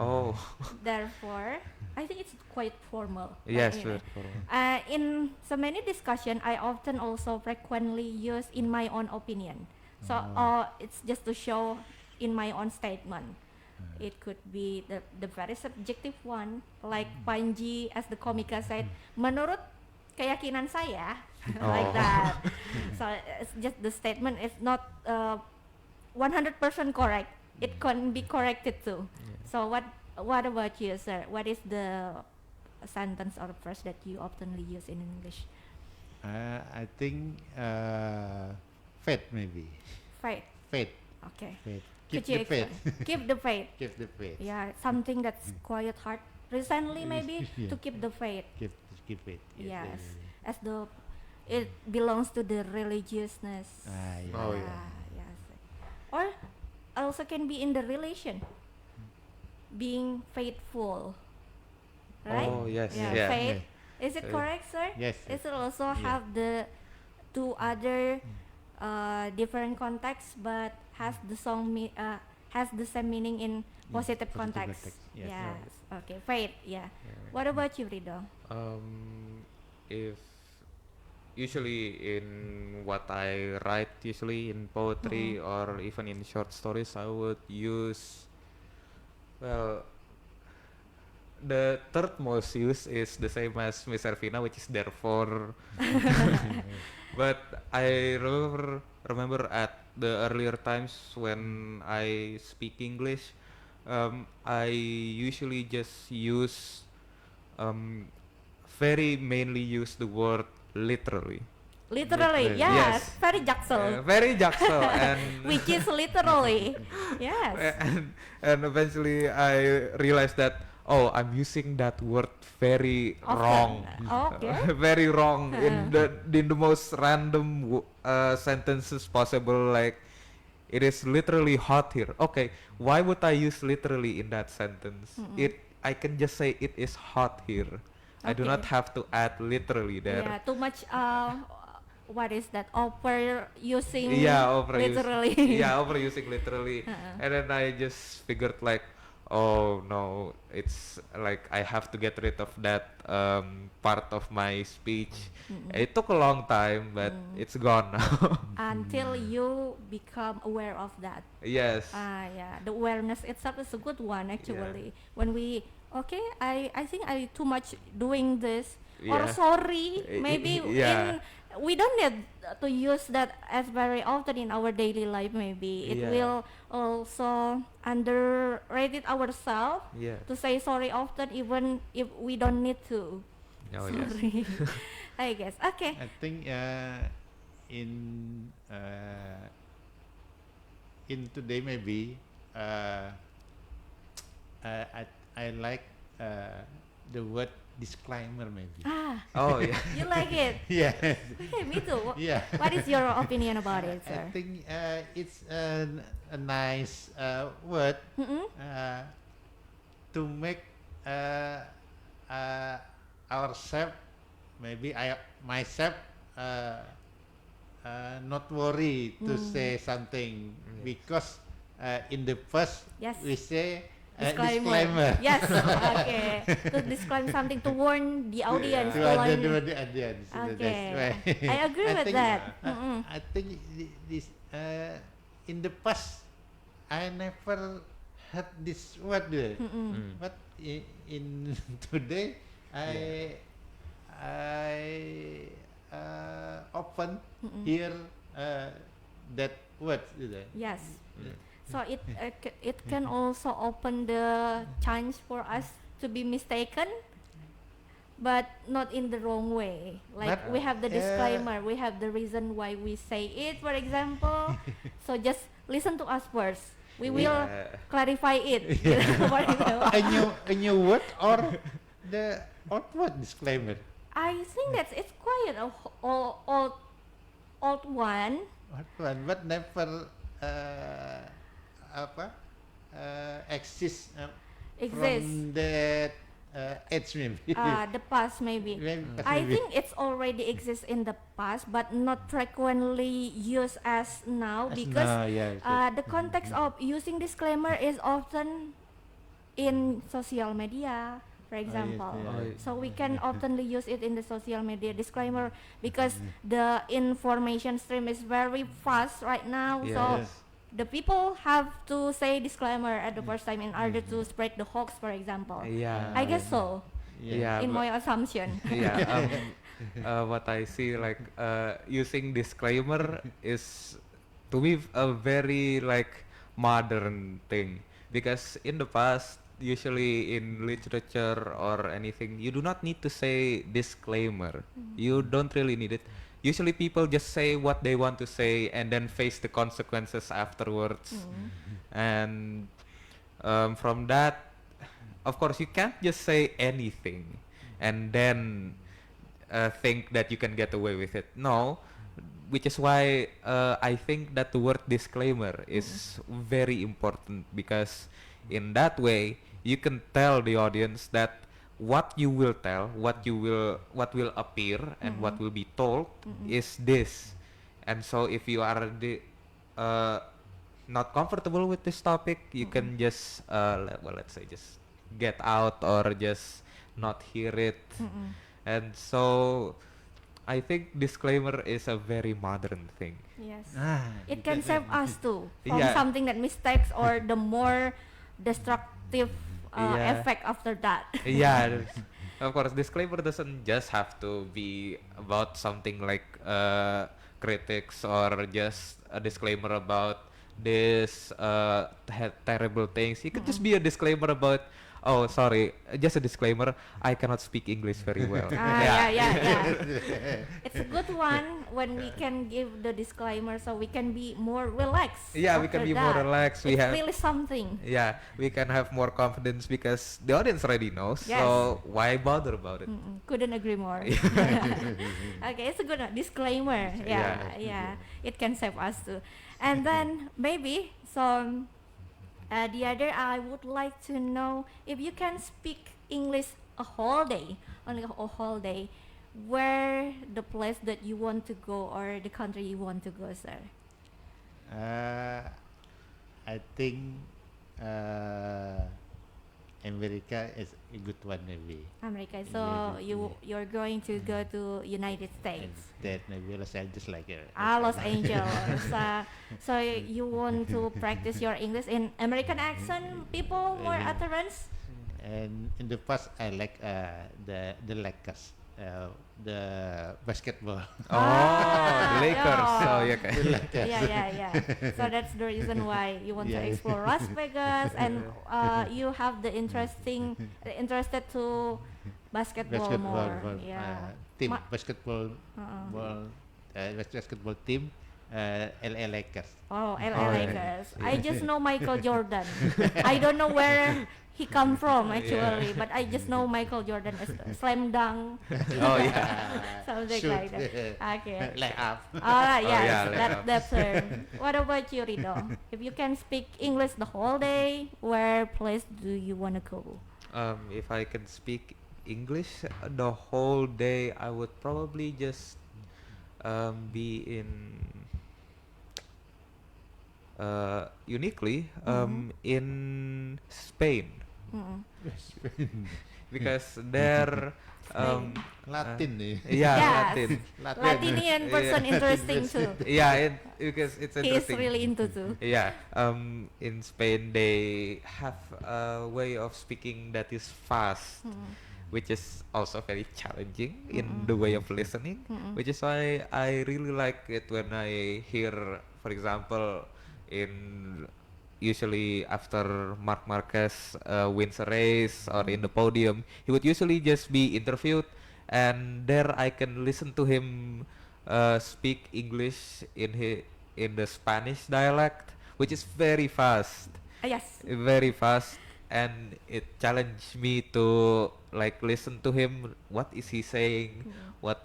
Oh, Therefore, I think it's quite formal. yes, you know. very formal. In so many discussion, I often also frequently use in my own opinion. So it's just to show in my own statement. It could be the very subjective one, like Panji as the komika said, menurut keyakinan saya, like Oh. that. So it's just the statement is not 100% correct. It can be corrected too. So what about you, sir? What is the sentence or phrase that you often use in English? I think faith maybe. Faith. Faith. Okay. Faith. Could Keep you the faith. explain? Keep the faith. Keep the faith. Yeah, something that's quite hard recently maybe Yeah. to keep the faith. Keep faith. Yes, as the it belongs to the religiousness. Yeah. Oh, yeah. Yes. Or also can be in the relation, being faithful. Right? Oh, yes, Yeah. yeah. Faith. Is it correct, sir? Yes. It will also Yeah. have the two other different contexts, but has the has the same meaning in positive positive context. context, yes. Yes. Okay. Faith. Yeah. What about you, Rido? If usually in what I write, usually in poetry or even in short stories, I would use, well, the third most use is the same as Miss Ervina, which is therefore. But I remember at the earlier times when I speak English, I usually just use, um, very mainly use the word literally. Literally. Literally. Yes. Yes. Very jaksel. Very jaksel and Which is literally. Yes. and eventually I realized that, oh, I'm using that word very Often. wrong. Okay. Very wrong in the most random sentences possible. Like, it is literally hot here. Okay, why would I use literally in that sentence? I can just say it is hot here. I do not Okay. have to add literally there. Yeah. Too much. What is that? Overusing. Yeah, overuse. Literally. Yeah, overusing literally. And then I just figured like, oh no, it's like I have to get rid of that part of my speech. It took a long time, but it's gone now. Until you become aware of that. Yes. Yeah, the awareness itself is a good one actually. When we I think I too much doing this or Yeah. sorry, I- maybe yeah. we don't need to use that as very often in our daily life. Maybe it Yeah. will also underrated ourselves Yeah. to say sorry often, even if we don't need to. Oh yes. Sorry. I guess. Okay. I think in uh, in today maybe I like the word disclaimer maybe. Oh yeah. You like it? Yes. Okay, me too. Yeah. What is your opinion about it, I sir? think it's a nice word to make ourselves, maybe I myself, not worry to say something because in the past Yes. we say Disclaimer. Yes. Okay. To disclaim something to warn the audience. to to the warn- audience. Okay. That's why I agree with think, that. I think this in the past I never heard this word, but in today I often hear that word. Yes. So it can also open the chance for us to be mistaken, but not in the wrong way. Like But, we have the disclaimer, we have the reason why we say it, for example. So just listen to us first. We will Yeah. clarify it. You know, for example. A new word or the old word disclaimer? I think it's quite a old one. Old one, but never exist Exists. from that age maybe. The past maybe. I Maybe. think it's already exists in the past, but not frequently used as now As because now, yes, the context of using disclaimer is often in social media, for example. yes. Oh, So we can oftenly use it in the social media disclaimer because the information stream is very fast right now. So Yes. the people have to say disclaimer at the first time in order to spread the hoax, for example. Yeah. I guess so, Yeah. in but- my assumption. Yeah. What I see, like, using disclaimer is to me a very like modern thing, because in the past, usually in literature or anything, you do not need to say disclaimer. You don't really need it. Usually people just say what they want to say and then face the consequences afterwards. And from that, of course, you can't just say anything and then think that you can get away with it. No, which is why I think that the word disclaimer is very important, because in that way you can tell the audience that what you will tell, what will appear, and what will be told is this. And so if you are not comfortable with this topic, you can just let's say just get out or just not hear it. Mm-mm. And so I think disclaimer is a very modern thing. Yes. Ah, It can save us too from Yeah. something that mistakes or the more destructive Yeah. effect after that. Yeah, of course, disclaimer doesn't just have to be about something like critics or just a disclaimer about this terrible things. It could just be a disclaimer about, oh, sorry, just a disclaimer, I cannot speak English very well. Yeah. It's a good one when we can give the disclaimer so we can be more relaxed. Yeah, we can after be more that. relaxed. We It's have really something. Yeah, we can have more confidence because the audience already knows. Yes. So why bother about it? Couldn't agree more. Okay, it's a good one. Disclaimer. Yeah. It can save us too. And then maybe so. The other, I would like to know if you can speak English a whole day, only a whole day, where the place that you want to go or the country you want to go, sir. I think America is a good one maybe. America. So Yeah. you're going to go to United And States. that maybe Los Angeles like Los Angeles. So you want to practice your English in American accent, people more Yeah. utterance. And in the past I like the Lakers, the basketball. Oh, the Lakers. yeah. Oh, yeah. Okay. Yeah. So that's the reason why you want to Yeah. explore Las Vegas, and you have the interested to basketball more. Yeah. Team Ma- basketball Uh-uh. basketball team, LA Lakers. Oh, LA Oh, yeah. Lakers. I just know Michael Jordan. I don't know where he come from actually, but I just know Michael Jordan as slam dunk, Oh, yeah. something Shoot. like that. Okay. Layup. Alright, Oh, yes, yeah, like that's her. What about you, Rido? If you can speak English the whole day, where place do you wanna go? If I can speak English the whole day, I would probably just be in uniquely in Spain Mm-mm. because there Latin nih. yeah, Yes. Latin. Latinian person interesting too. Yeah, because it's He is interesting. really into too. Yeah, in Spain they have a way of speaking that is fast, which is also very challenging in the way of listening, which is why I really like it when I hear, for example, in usually after Mark Marquez wins a race or in the podium, he would usually just be interviewed, and there I can listen to him speak English in the Spanish dialect, which is very fast, Yes. and it challenged me to like listen to him. What is he saying? What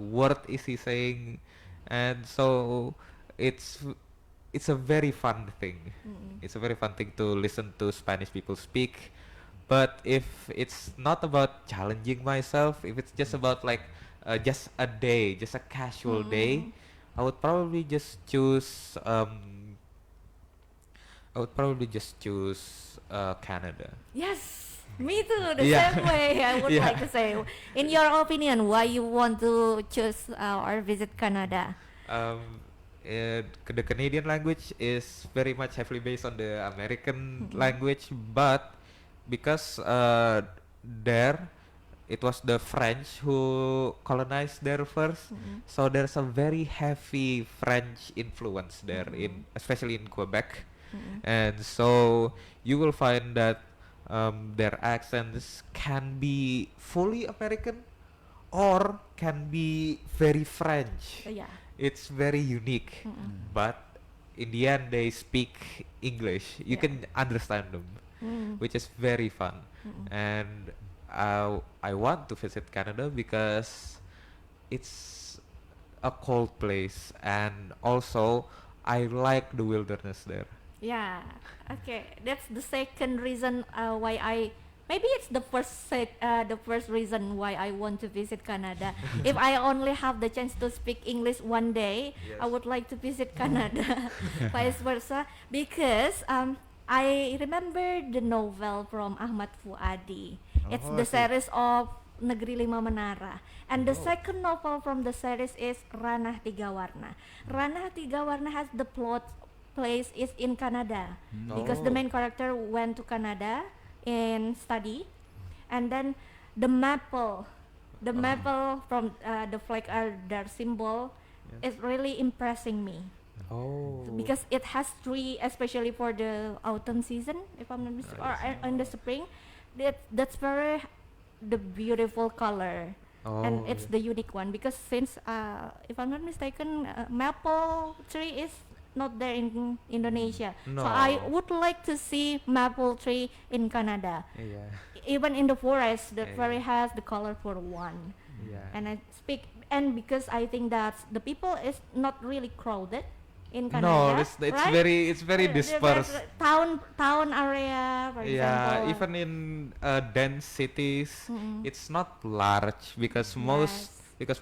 word is he saying? And so it's it's a very fun thing. It's a very fun thing to listen to Spanish people speak. But if it's not about challenging myself, if it's just about like just a day, just a casual day, I would probably just choose Canada. Yes. Me too. The Yeah. same way. I would Yeah. like to say. In your opinion, why you want to choose or visit Canada? The Canadian language is very much heavily based on the American language, but because there it was the French who colonized there first, so there's a very heavy French influence there, especially in Quebec, and so you will find that their accents can be fully American or can be very French. Yeah. It's very unique, but in the end they speak English. You Yeah. can understand them, which is very fun. And I want to visit Canada because it's a cold place, and also I like the wilderness there. Yeah. Okay. That's the second reason why I maybe it's the first reason why I want to visit Canada. If I only have the chance to speak English one day, I would like to visit Canada, vice versa, because I remember the novel from Ahmad Fuadi. It's Oh, the I see. series of Negeri Lima Menara, and the second novel from the series is Ranah Tiga Warna. Ranah Tiga Warna has the plot place is in Canada because the Oh. main character went to Canada in study, and then the maple, the maple from the flag their symbol is really impressing me Oh. because it has tree, especially for the autumn season, if I'm not mistaken, or in the spring. That's very the beautiful color, and Oh, it's the unique one because since if I'm not mistaken, maple tree is not there in Indonesia. So I No. would like to see maple tree in Canada, Yeah. even in the forest. The Yeah, very yeah. has the colorful one, Yeah. and I speak, and because I think that the people is not really crowded in No, Canada, it's right? it's very There's dispersed. town area, for Yeah, example. even in dense cities, Mm-mm. it's not large because Yes.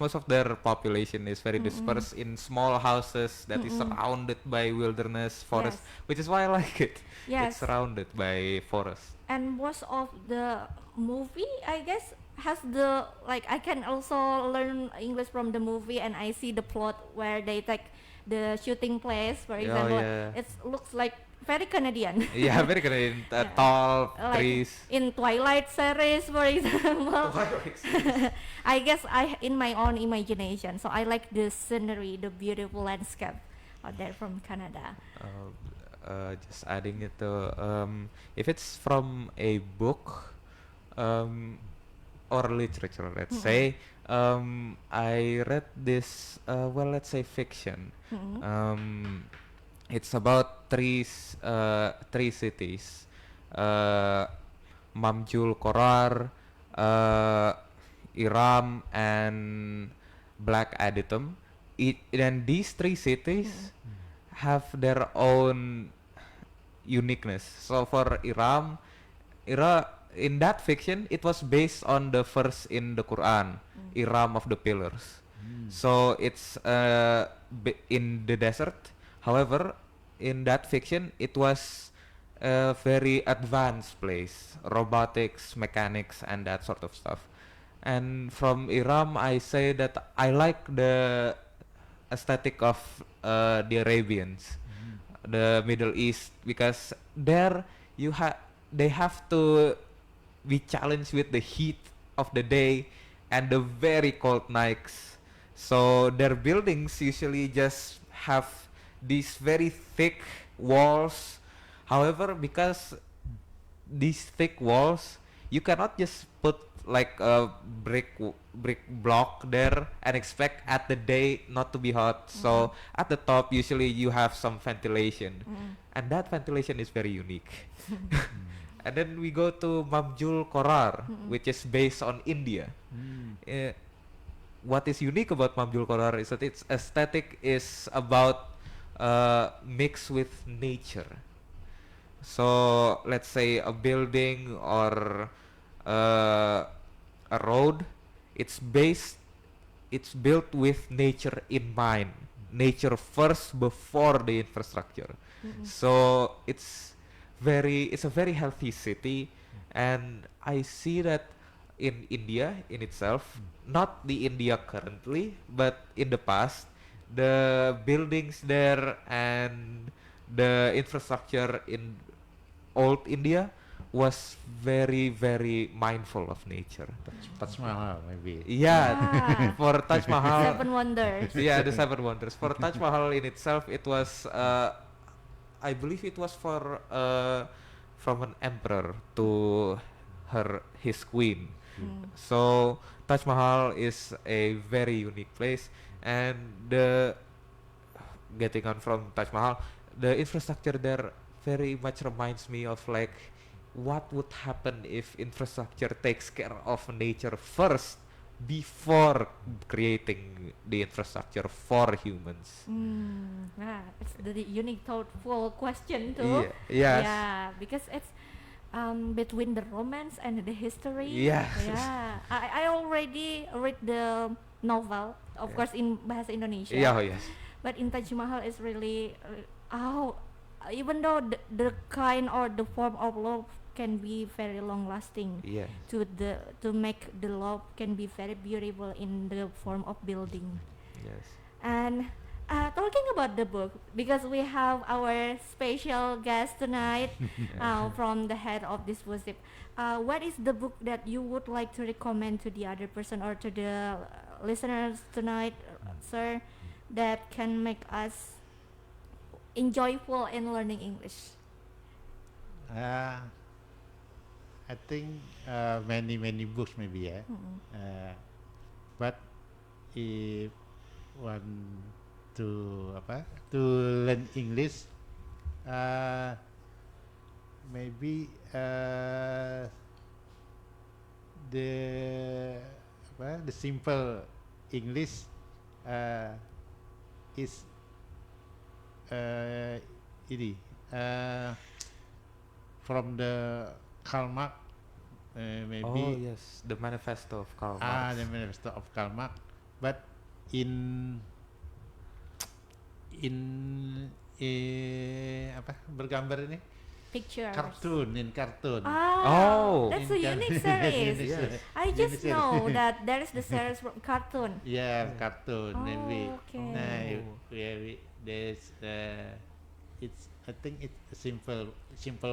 most of their population is very dispersed in small houses that is Mm-mm. surrounded by wilderness forest, Yes. which is why I like it. It's Yes. surrounded by forest. And most of the movie, I guess, has the like I can also learn English from the movie, and I see the plot where they take the shooting place, for Oh, example. yeah. It looks like very Canadian. Yeah, very good. Yeah. Tall Like trees. in Twilight series, for example. I guess I in my own imagination, so I like the scenery, the beautiful landscape out there from Canada. Just adding it to if it's from a book or literature, let's say, I read this well, let's say fiction. Mm-mm. It's about three cities, uh, Mamjul Korar, Iram, and Black Aditum. And these three cities have their own uniqueness. So for in that fiction, it was based on the verse in the Quran, Iram of the Pillars. So it's in the desert. However, in that fiction, it was a very advanced place, robotics, mechanics, and that sort of stuff. And from Iram, I say that I like the aesthetic of the Arabians, the Middle East, because there they have to be challenged with the heat of the day and the very cold nights. So their buildings usually just have these very thick walls. However, because these thick walls, you cannot just put like a brick block there and expect at the day not to be hot. So at the top, usually you have some ventilation, and that ventilation is very unique. And then we go to Mamjul Korar, which is based on India. Uh, what is unique about Mamjul Korar is that its aesthetic is about mixed with nature. So let's say a building or a road, it's built with nature in mind. Nature first before the infrastructure. So it's a very healthy city, and I see that in India in itself, not the India currently, but in the past, the buildings there and the infrastructure in old India was very very mindful of nature. Taj Mahal maybe. Yeah, Ah. for Taj Mahal. Seven Wonders. Yeah, the Seven Wonders. For Taj Mahal in itself, it was I believe it was for from an emperor to his queen. So Taj Mahal is a very unique place, and the getting on from Taj Mahal, the infrastructure there very much reminds me of like what would happen if infrastructure takes care of nature first before creating the infrastructure for humans. It's the unique thoughtful question too. Yes. Yeah, because it's between the romance and the history. Yes. Yeah. I already read the novel, of Yeah. course in bahasa Indonesia. Yeah, oh yes. But in Taj Mahal is really, oh, even though the kind or the form of love can be very long lasting, Yeah. to make the love can be very beautiful in the form of building. Yes. And talking about the book, because we have our special guest tonight from the head of this WUSIP. What is the book that you would like to recommend to the other person or to the listeners tonight, sir, that can make us enjoyable in learning English? I think many books maybe, yeah. But if want to learn English, maybe the simple English is ini from the Karl Marx, maybe. Oh yes, the Manifesto of Karl Marx. The Manifesto of Karl Marx, but in bergambar ini Pictures. in cartoon. Oh. That's a In unique car- series. unique Yes. I just series. know that there is the series from cartoon. Yeah, cartoon maybe. Oh, okay. There's it's I think it's a simple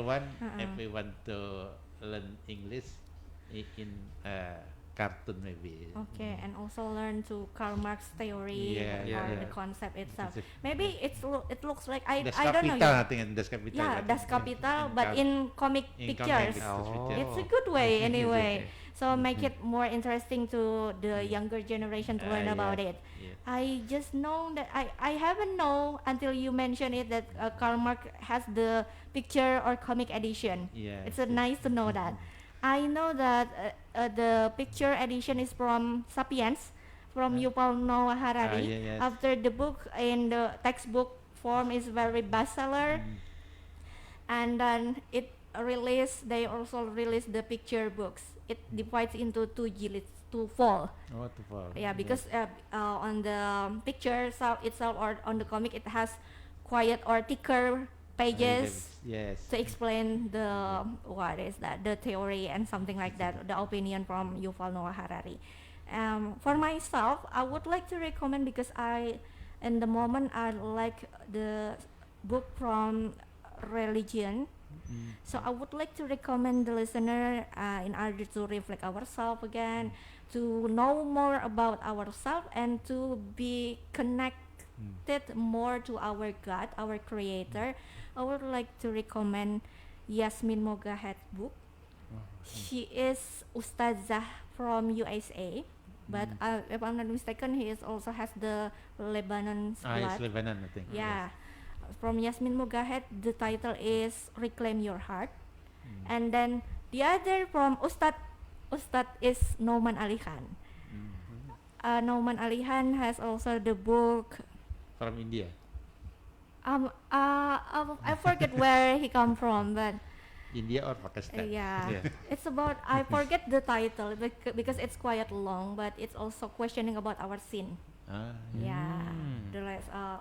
one if we want to learn English in cartoon maybe. Okay, and also learn to Karl Marx theory Yeah, yeah, or yeah. the concept itself. It's a- Maybe it looks like I Das don't know. Kapital, I think, Das Kapital. Yeah, but Das Kapital, but car- in comic in pictures. comic Oh. pictures. It's a good way anyway. Okay. So make it more interesting to the younger generation to learn yeah. about it. Yeah. I just know that I haven't know until you mention it that Karl Marx has the picture or comic edition. Yeah. It's nice to know that. I know that the picture edition is from *Sapiens*, from Yuval Noah Harari. yeah, yes. After the book in the textbook form is very bestseller, and then they also released the picture books. It divides into two jilits, to fall. Oh, to fall. Yeah, because on the picture itself or on the comic it has quiet or thicker pages Yes. to explain the the theory and something like that, the opinion from Yuval Noah Harari. For myself, I would like to recommend, because in the moment I like the book from religion. So I would like to recommend the listener in order to reflect ourselves again, to know more about ourselves and to be connected more to our God, our Creator. I would like to recommend Yasmin Mogahed book. She is Ustazah from USA, but if I'm not mistaken, he also has the Lebanon It's blood. Lebanon, I think. Yeah, from Yasmin Mogahed, the title is Reclaim Your Heart. And then the other from Ustad is Nouman Ali Khan. Nouman Ali Khan has also the book. From India. I forget where he come from, but India or Pakistan? yeah, Yeah. it's about, I forget the title because it's quite long, but it's also questioning about our sin. Yeah,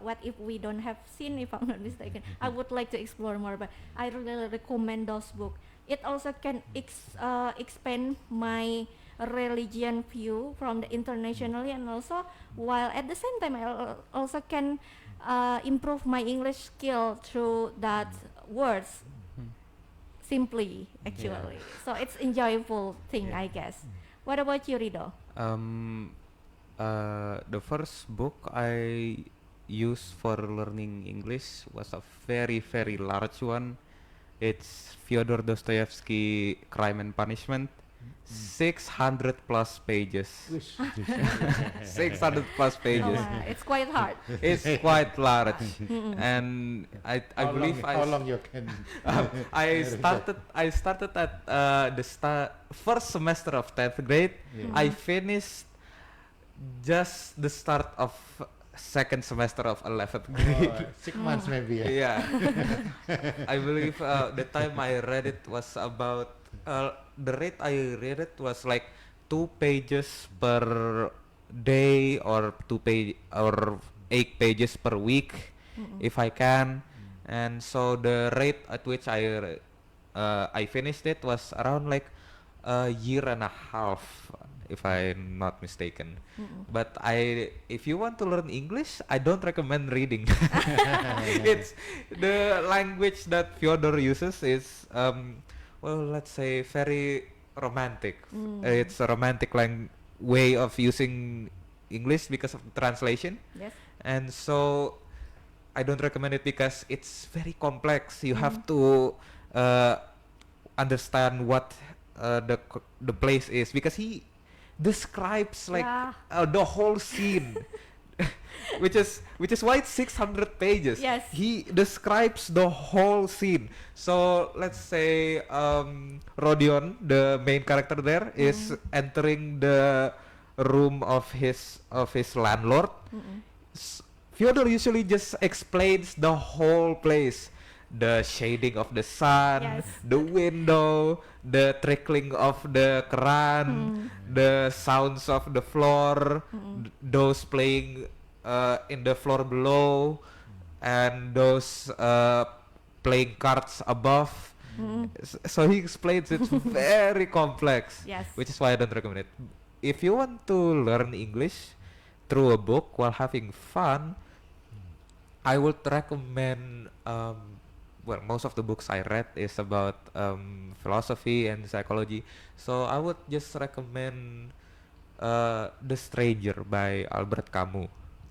what if we don't have sin, if I'm not mistaken. I would like to explore more, but I really recommend those books. It also can expand my religion view from the internationally, and also while at the same time I also can improve my English skill through that words simply actually. So it's enjoyable thing, I guess. What about you, Rido? The first book I used for learning English was a very, very large one. It's Fyodor Dostoevsky, Crime and Punishment. 600 plus pages. 600 plus Oh, pages. wow, it's quite hard. It's quite large, and I believe how long you can? I started at the first semester of 10th grade. Yeah. I finished just the start of second semester of 11th Oh, grade. 6 months maybe. Yeah. I believe the time I read it was about the rate I read it was like 2 pages per day or 2 page or 8 pages per week if I can. And so the rate at which I finished it was around like a year and a half, if I'm not mistaken. But if you want to learn English, I don't recommend reading. It's the language that Fyodor uses is, well, let's say very romantic. It's a romantic way of using English because of the translation, Yes. and so I don't recommend it because it's very complex. You have to uh, understand what the place is, because he describes like Yeah. the whole scene, which is why it's 600 pages. Yes. He describes the whole scene. So let's say Rodion, the main character there, is entering the room of his landlord. Fyodor usually just explains the whole place, the shading of the sun, Yes. the window, the trickling of the keran, the sounds of the floor, those playing in the floor below, and those playing cards above. So he explains it's very complex, Yes. which is why I don't recommend it. If you want to learn English through a book while having fun, I would recommend, well, most of the books I read is about philosophy and psychology. So I would just recommend The Stranger by Albert Camus.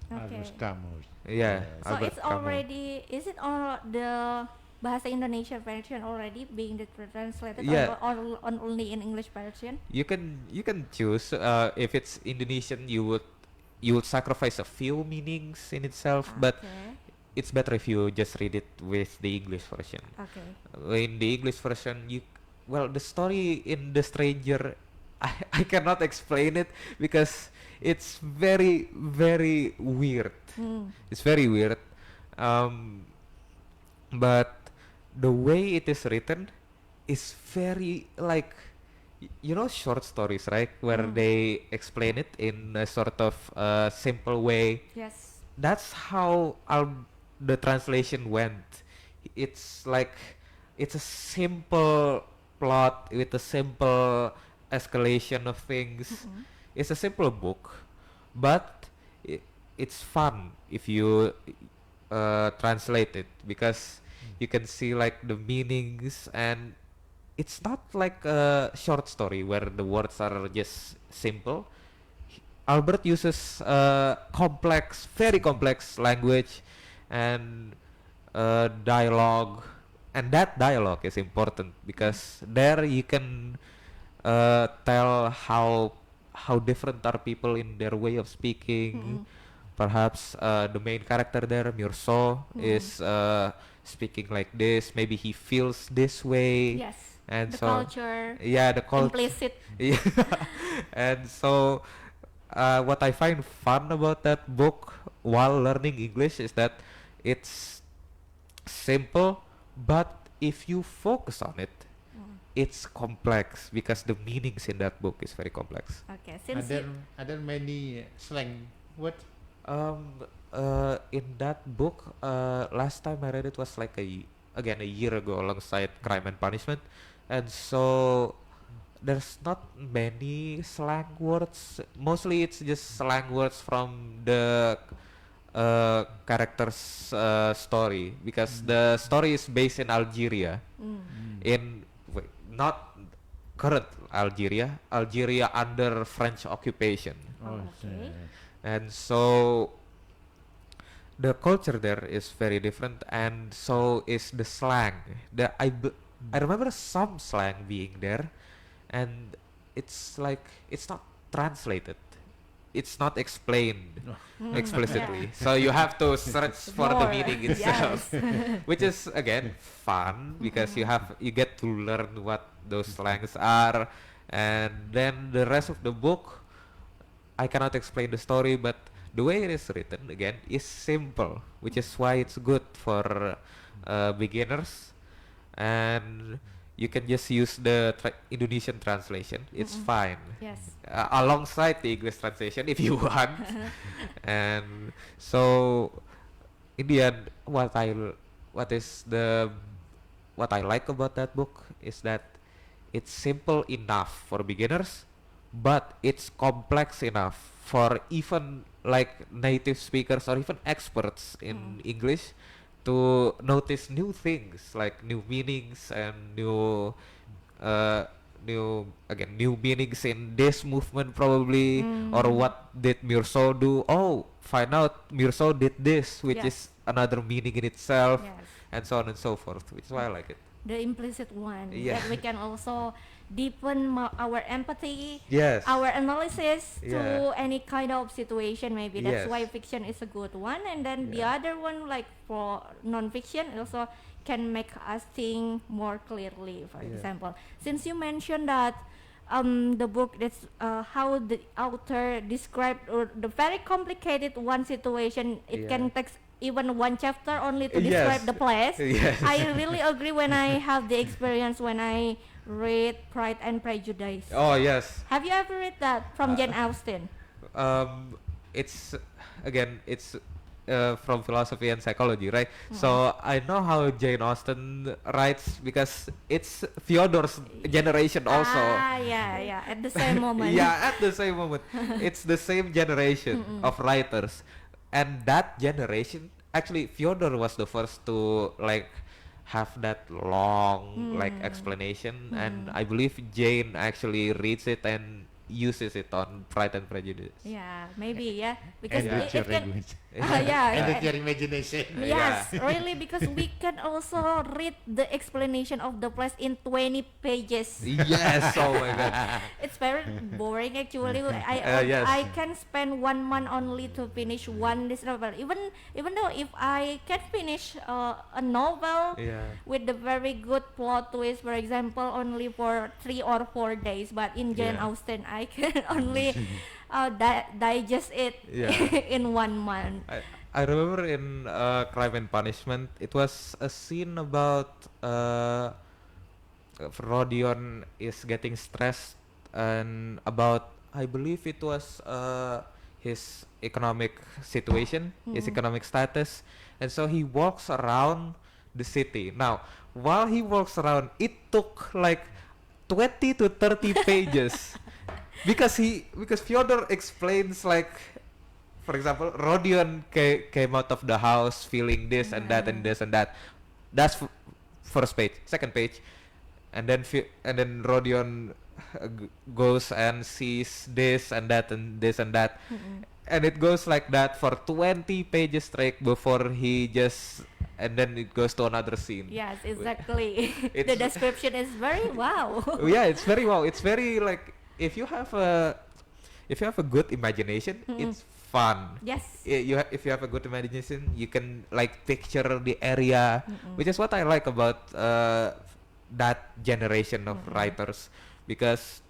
Okay. Albus Camus. Yeah, Yes. So Albert it's Camus. already, is it all the Bahasa Indonesia version already being translated, Yeah. or only in English version? You can choose. If it's Indonesian, you would sacrifice a few meanings in itself, but Okay. it's better if you just read it with the English version. Okay. In the English version, the story in The Stranger, I cannot explain it because it's very, very weird. It's very weird. But the way it is written is very like, short stories, right? Where they explain it in a sort of simple way. Yes. That's how the translation went. It's like it's a simple plot with a simple escalation of things. It's a simple book, but it's fun if you translate it, because you can see like the meanings, and it's not like a short story where the words are just simple. Albert uses very complex language and dialogue, and that dialogue is important because there you can tell how different are people in their way of speaking. Perhaps the main character there, Murso, is speaking like this. Maybe he feels this way. Yes. And The so culture. yeah, the culture. Implicit. Yeah. And so what I find fun about that book while learning English is that it's simple, but if you focus on it, it's complex because the meanings in that book is very complex. Okay. Are Since there many slang words? In that book, last time I read it was like a year ago alongside Crime and Punishment, and so there's not many slang words. Mostly it's just slang words from the character's story, because the story is based in Algeria, not current Algeria under French occupation. Okay. And so the culture there is very different, and so is the slang. I remember some slang being there, and it's like it's not translated, it's not explained explicitly. So you have to search for the More. meaning itself, Yes. which is again fun because you get to learn what those slangs are, and then the rest of the book I cannot explain the story, but the way it is written again is simple, which is why it's good for beginners, and you can just use the Indonesian translation. It's fine Yes. alongside the English translation if you want. And so in the end, what is the what I like about that book is that it's simple enough for beginners, but it's complex enough for even like native speakers or even experts in English to notice new things like new meanings and uh, new meanings in this movement probably, or what did Mirso do? Oh, find out Mirso did this, which Yes. is another meaning in itself, Yes. and so on and so forth, which is why I like it. The implicit one, Yeah. that we can also deepen our empathy, Yes. our analysis to Yeah. any kind of situation. Maybe that's Yes. why fiction is a good one, and then the Yeah. other one, like for non-fiction, also can make us think more clearly. For Yeah. example, since you mentioned that the book, that's how the author described or the very complicated one situation, it Yeah. can take even one chapter only to Yes. describe the place. Yes. I really agree when I have the experience when I read Pride and Prejudice. Oh yes. Have you ever read that from Jane Austen? Um, it's again, it's from philosophy and psychology, right? So I know how Jane Austen writes because it's Fyodor's generation also. Ah, yeah, yeah. At the same moment. Yeah, at the same moment. It's the same generation of writers. And that generation, actually Fyodor was the first to like have that long like explanation, and I believe Jane actually reads it and uses it on Pride and Prejudice. Yeah, maybe, yeah, because And Yeah. with your it can. language. Yeah, And with your imagination. yes, really, because we can also read the explanation of the place in 20 pages. Yes, oh my god. It's very boring actually. Yes. I can spend 1 month only to finish one this novel. Even though if I can finish a novel Yeah. with the very good plot twist, for example, only for 3 or 4 days, but in Jane Yeah. Austen I can only digest it Yeah. in 1 month. I remember in Crime and Punishment, it was a scene about Rodion is getting stressed and about, I believe it was his economic situation, his economic status, and so he walks around the city. Now, while he walks around, it took like 20 to 30 pages because Fyodor explains like, for example, Rodion came out of the house feeling this and that and this and that. That's first page. Second page, and then Rodion goes and sees this and that and this and that, and it goes like that for 20 pages straight before he just, and then it goes to another scene. Yes, exactly. The It's- description is very wow. Oh, yeah, it's very wow. It's very like if you have a good imagination, it's fun. Yes. If you have a good imagination, you can like picture the area, which is what I like about that generation of writers, because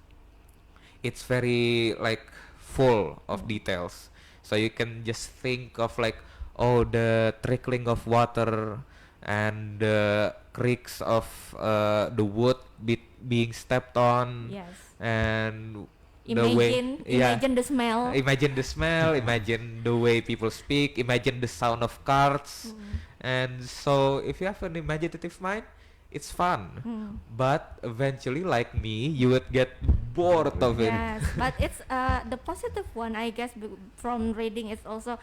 it's very like full of details. So you can just think of like, oh, the trickling of water and the creaks of the wood being stepped on, Yes. and the way, Imagine the smell. imagine the smell, imagine the way people speak, imagine the sound of carts. And so if you have an imaginative mind, it's fun. But eventually, like me, you would get bored of it. Yes, but it's the positive one, I guess, from reading is also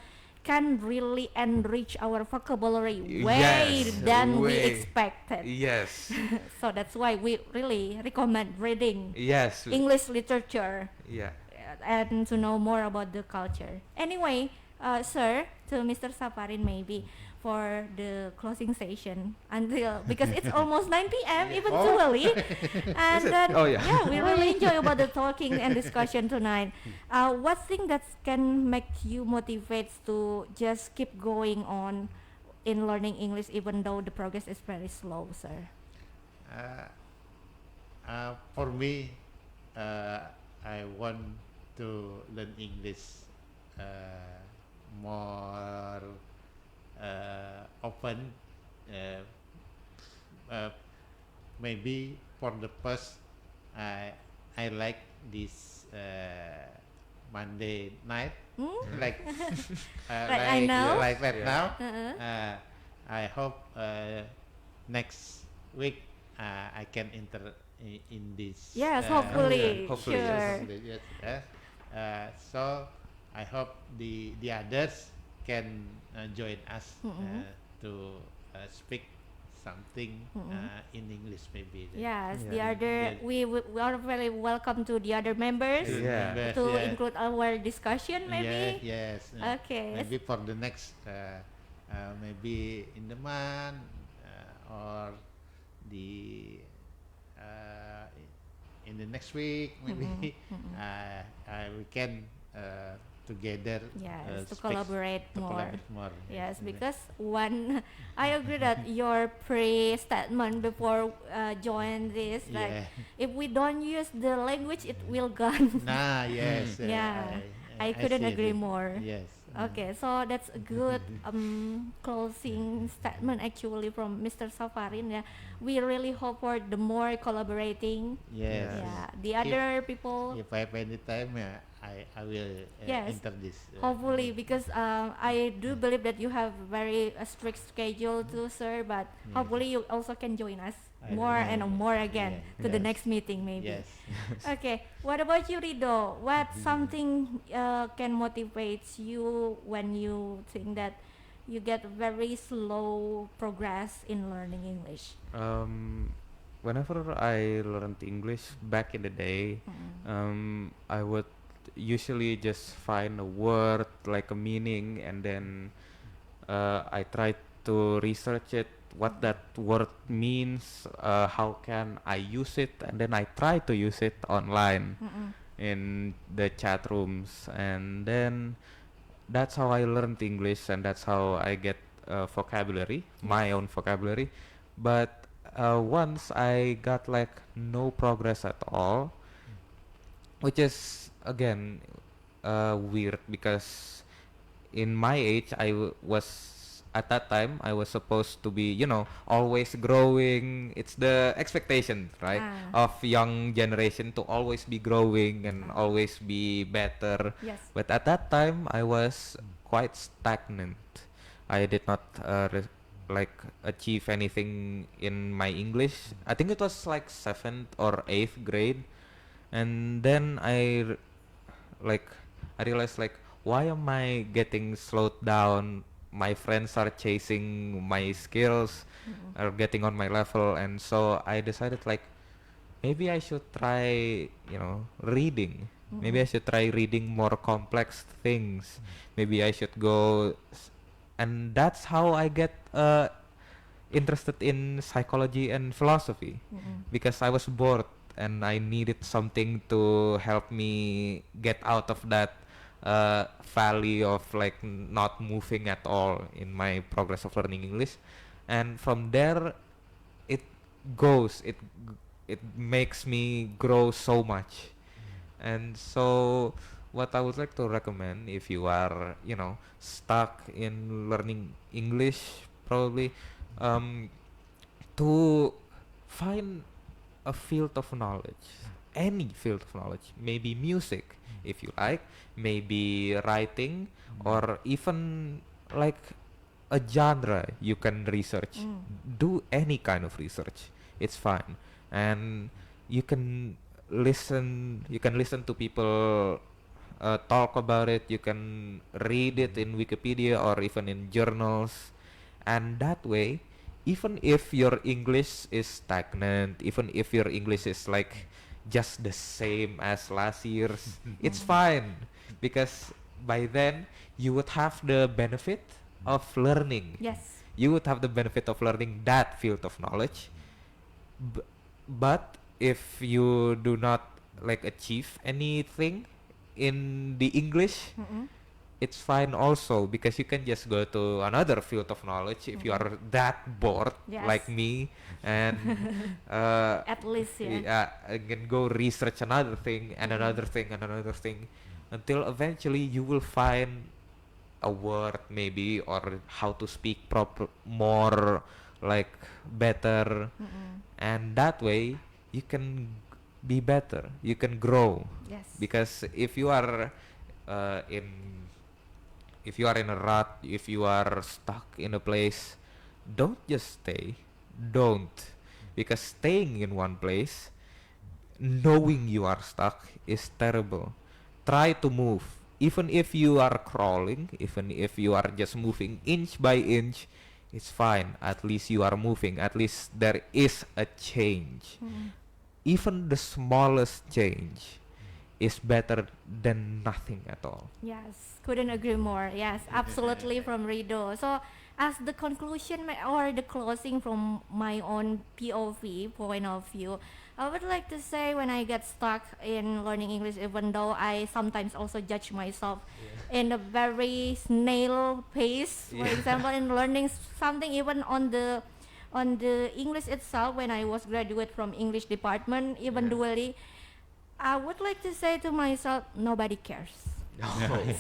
can really enrich our vocabulary way Yes, than we way. expected. Yes. So that's why we really recommend reading Yes. English literature Yeah. and to know more about the culture. Anyway, sir, to Mr. Saparin maybe for the closing session until because it's almost 9 p.m. even too early, and it? then Oh, yeah. we really enjoy about the talking and discussion tonight. What thing that can make you motivate to just keep going on in learning English even though the progress is very slow, sir? For me, I want to learn English more open. Uh, uh, Maybe for the first, I like this Monday night, Hmm? like Like I know. like right Yeah. now. Uh-uh. I hope next week I can enter in this. Yes, yeah, hopefully, hopefully, yes. sure. Yes, yes. So I hope the others can join us Mm-mm. to speak something Mm-mm. in English maybe. Yes, the Yeah. other Yeah. we are very welcome to the other members Yeah. Members, to yeah. include our discussion maybe. Yes. Okay. Maybe for the next, maybe in the month or the in the next week maybe Mm-mm, mm-mm. we can together Yes, to speak, collaborate to more. collaborate more. Yes, because one, I agree that your pre-statement before join this, like Yeah. if we don't use the language, it will gone. Nah, yes. Yeah, I couldn't see agree it. more. Yes. Okay, so that's a good closing statement actually from Mr. Safarin. Yeah, we really hope for the more collaborating. Yes. Yeah, the other people. If I have any time, I will Yes. enter this. Hopefully, because I do believe that you have very strict schedule too, sir. But Yes. hopefully, you also can join us I more will. and more again Yeah. to the Yes. next meeting, maybe. Yes. Okay. What about you, Rido? What something can motivate you when you think that you get very slow progress in learning English? Whenever I learned English back in the day, Mm. I would usually just find a word like a meaning, and then I try to research it, what that word means, how can I use it, and then I try to use it online Mm-mm. in the chat rooms, and then that's how I learned English, and that's how I get vocabulary, my own vocabulary. But once I got like no progress at all, which is again weird, because in my age was at that time I was supposed to be, always growing. It's the expectation, right, Ah. of young generation to always be growing and Ah. always be better. Yes. But at that time I was quite stagnant. I did not like achieve anything in my English. I think it was like 7th or 8th grade, and then like I realized, like, why am I getting slowed down? My friends are chasing my skills, Mm-mm. are getting on my level, and so I decided, like, maybe I should try, reading. Maybe I Mm-mm. should try reading more complex things. Maybe I should go, and that's how I get interested in psychology and philosophy, Mm-mm. because I was bored and I needed something to help me get out of that valley of like not moving at all in my progress of learning English. And from there, it goes. It makes me grow so much. And so, what I would like to recommend, if you are, stuck in learning English, probably, um, to find a field of knowledge, any field of knowledge, maybe music, if you like, maybe writing, or even like a genre you can research. Mm. Do any kind of research, it's fine. And you can listen to people talk about it. You can read it in Wikipedia or even in journals, and that way, even if your English is stagnant, even if your English is like just the same as last year's, it's fine, because by then you would have the benefit of learning. Yes. You would have the benefit of learning that field of knowledge. B- but if you do not like achieve anything in the English, Mm-mm. it's fine also, because you can just go to another field of knowledge if you Mhm. are that bored like Yes. me, and At least, yeah. yeah, I can go research another thing and Mhm. another thing and another thing, until eventually you will find a word maybe, or how to speak proper more like better, and that way you can be better, you can grow. Yes. Because if you are in if you are in a rut, if you are stuck in a place, don't just stay. Don't. Because staying in one place, knowing you are stuck, is terrible. Try to move. Even if you are crawling, even if you are just moving inch by inch, it's fine. At least you are moving. At least there is a change. Even the smallest change is better than nothing at all. Yes, couldn't agree more. Yes, absolutely from Rido. So, as the conclusion or the closing from my own POV point of view, I would like to say when I get stuck in learning English, even though I sometimes also judge myself in a very snail pace, for example, in learning something even on the English itself when I was graduate from English department, even dually, I would like to say to myself, nobody cares.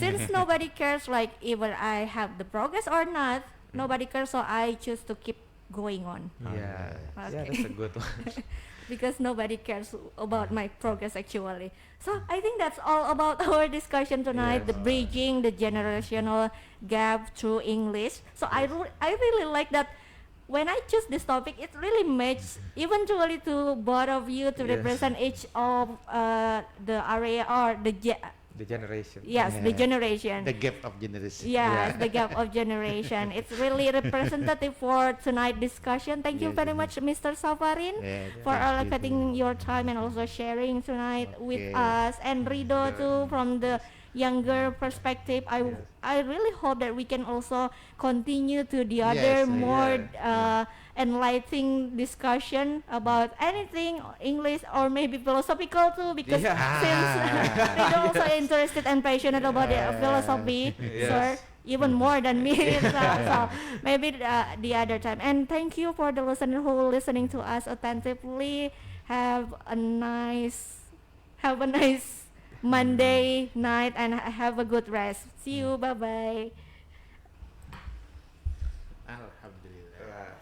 Since nobody cares, like either I have the progress or not, nobody cares, so I choose to keep going on. Yeah, Okay. that's a good one. Because nobody cares about my progress actually. So I think that's all about our discussion tonight, the bridging the generational gap through English. So I really like that when I choose this topic, it really matches eventually to both of you to Yes. represent each of the area or the The generation. yes, the Yeah. generation. The gap of generation. Yes, Yeah. the gap of generation. It's really representative for tonight discussion. Thank you Yes, very yes. much, Mr. Safarin, Yeah, for thank you allocating too. your time and also sharing tonight with Okay. us, and Rido too from the younger perspective. Yes. I really hope that we can also continue to the other Yes, more yeah. enlightening discussion about anything English or maybe philosophical too, because Yeah. since Rido also interested and passionate about the philosophy, Yes. sir, even more than me. So maybe the other time. And thank you for the listener who listening to us attentively. Have a nice Monday night and have a good rest. See you. Bye bye. Alhamdulillah.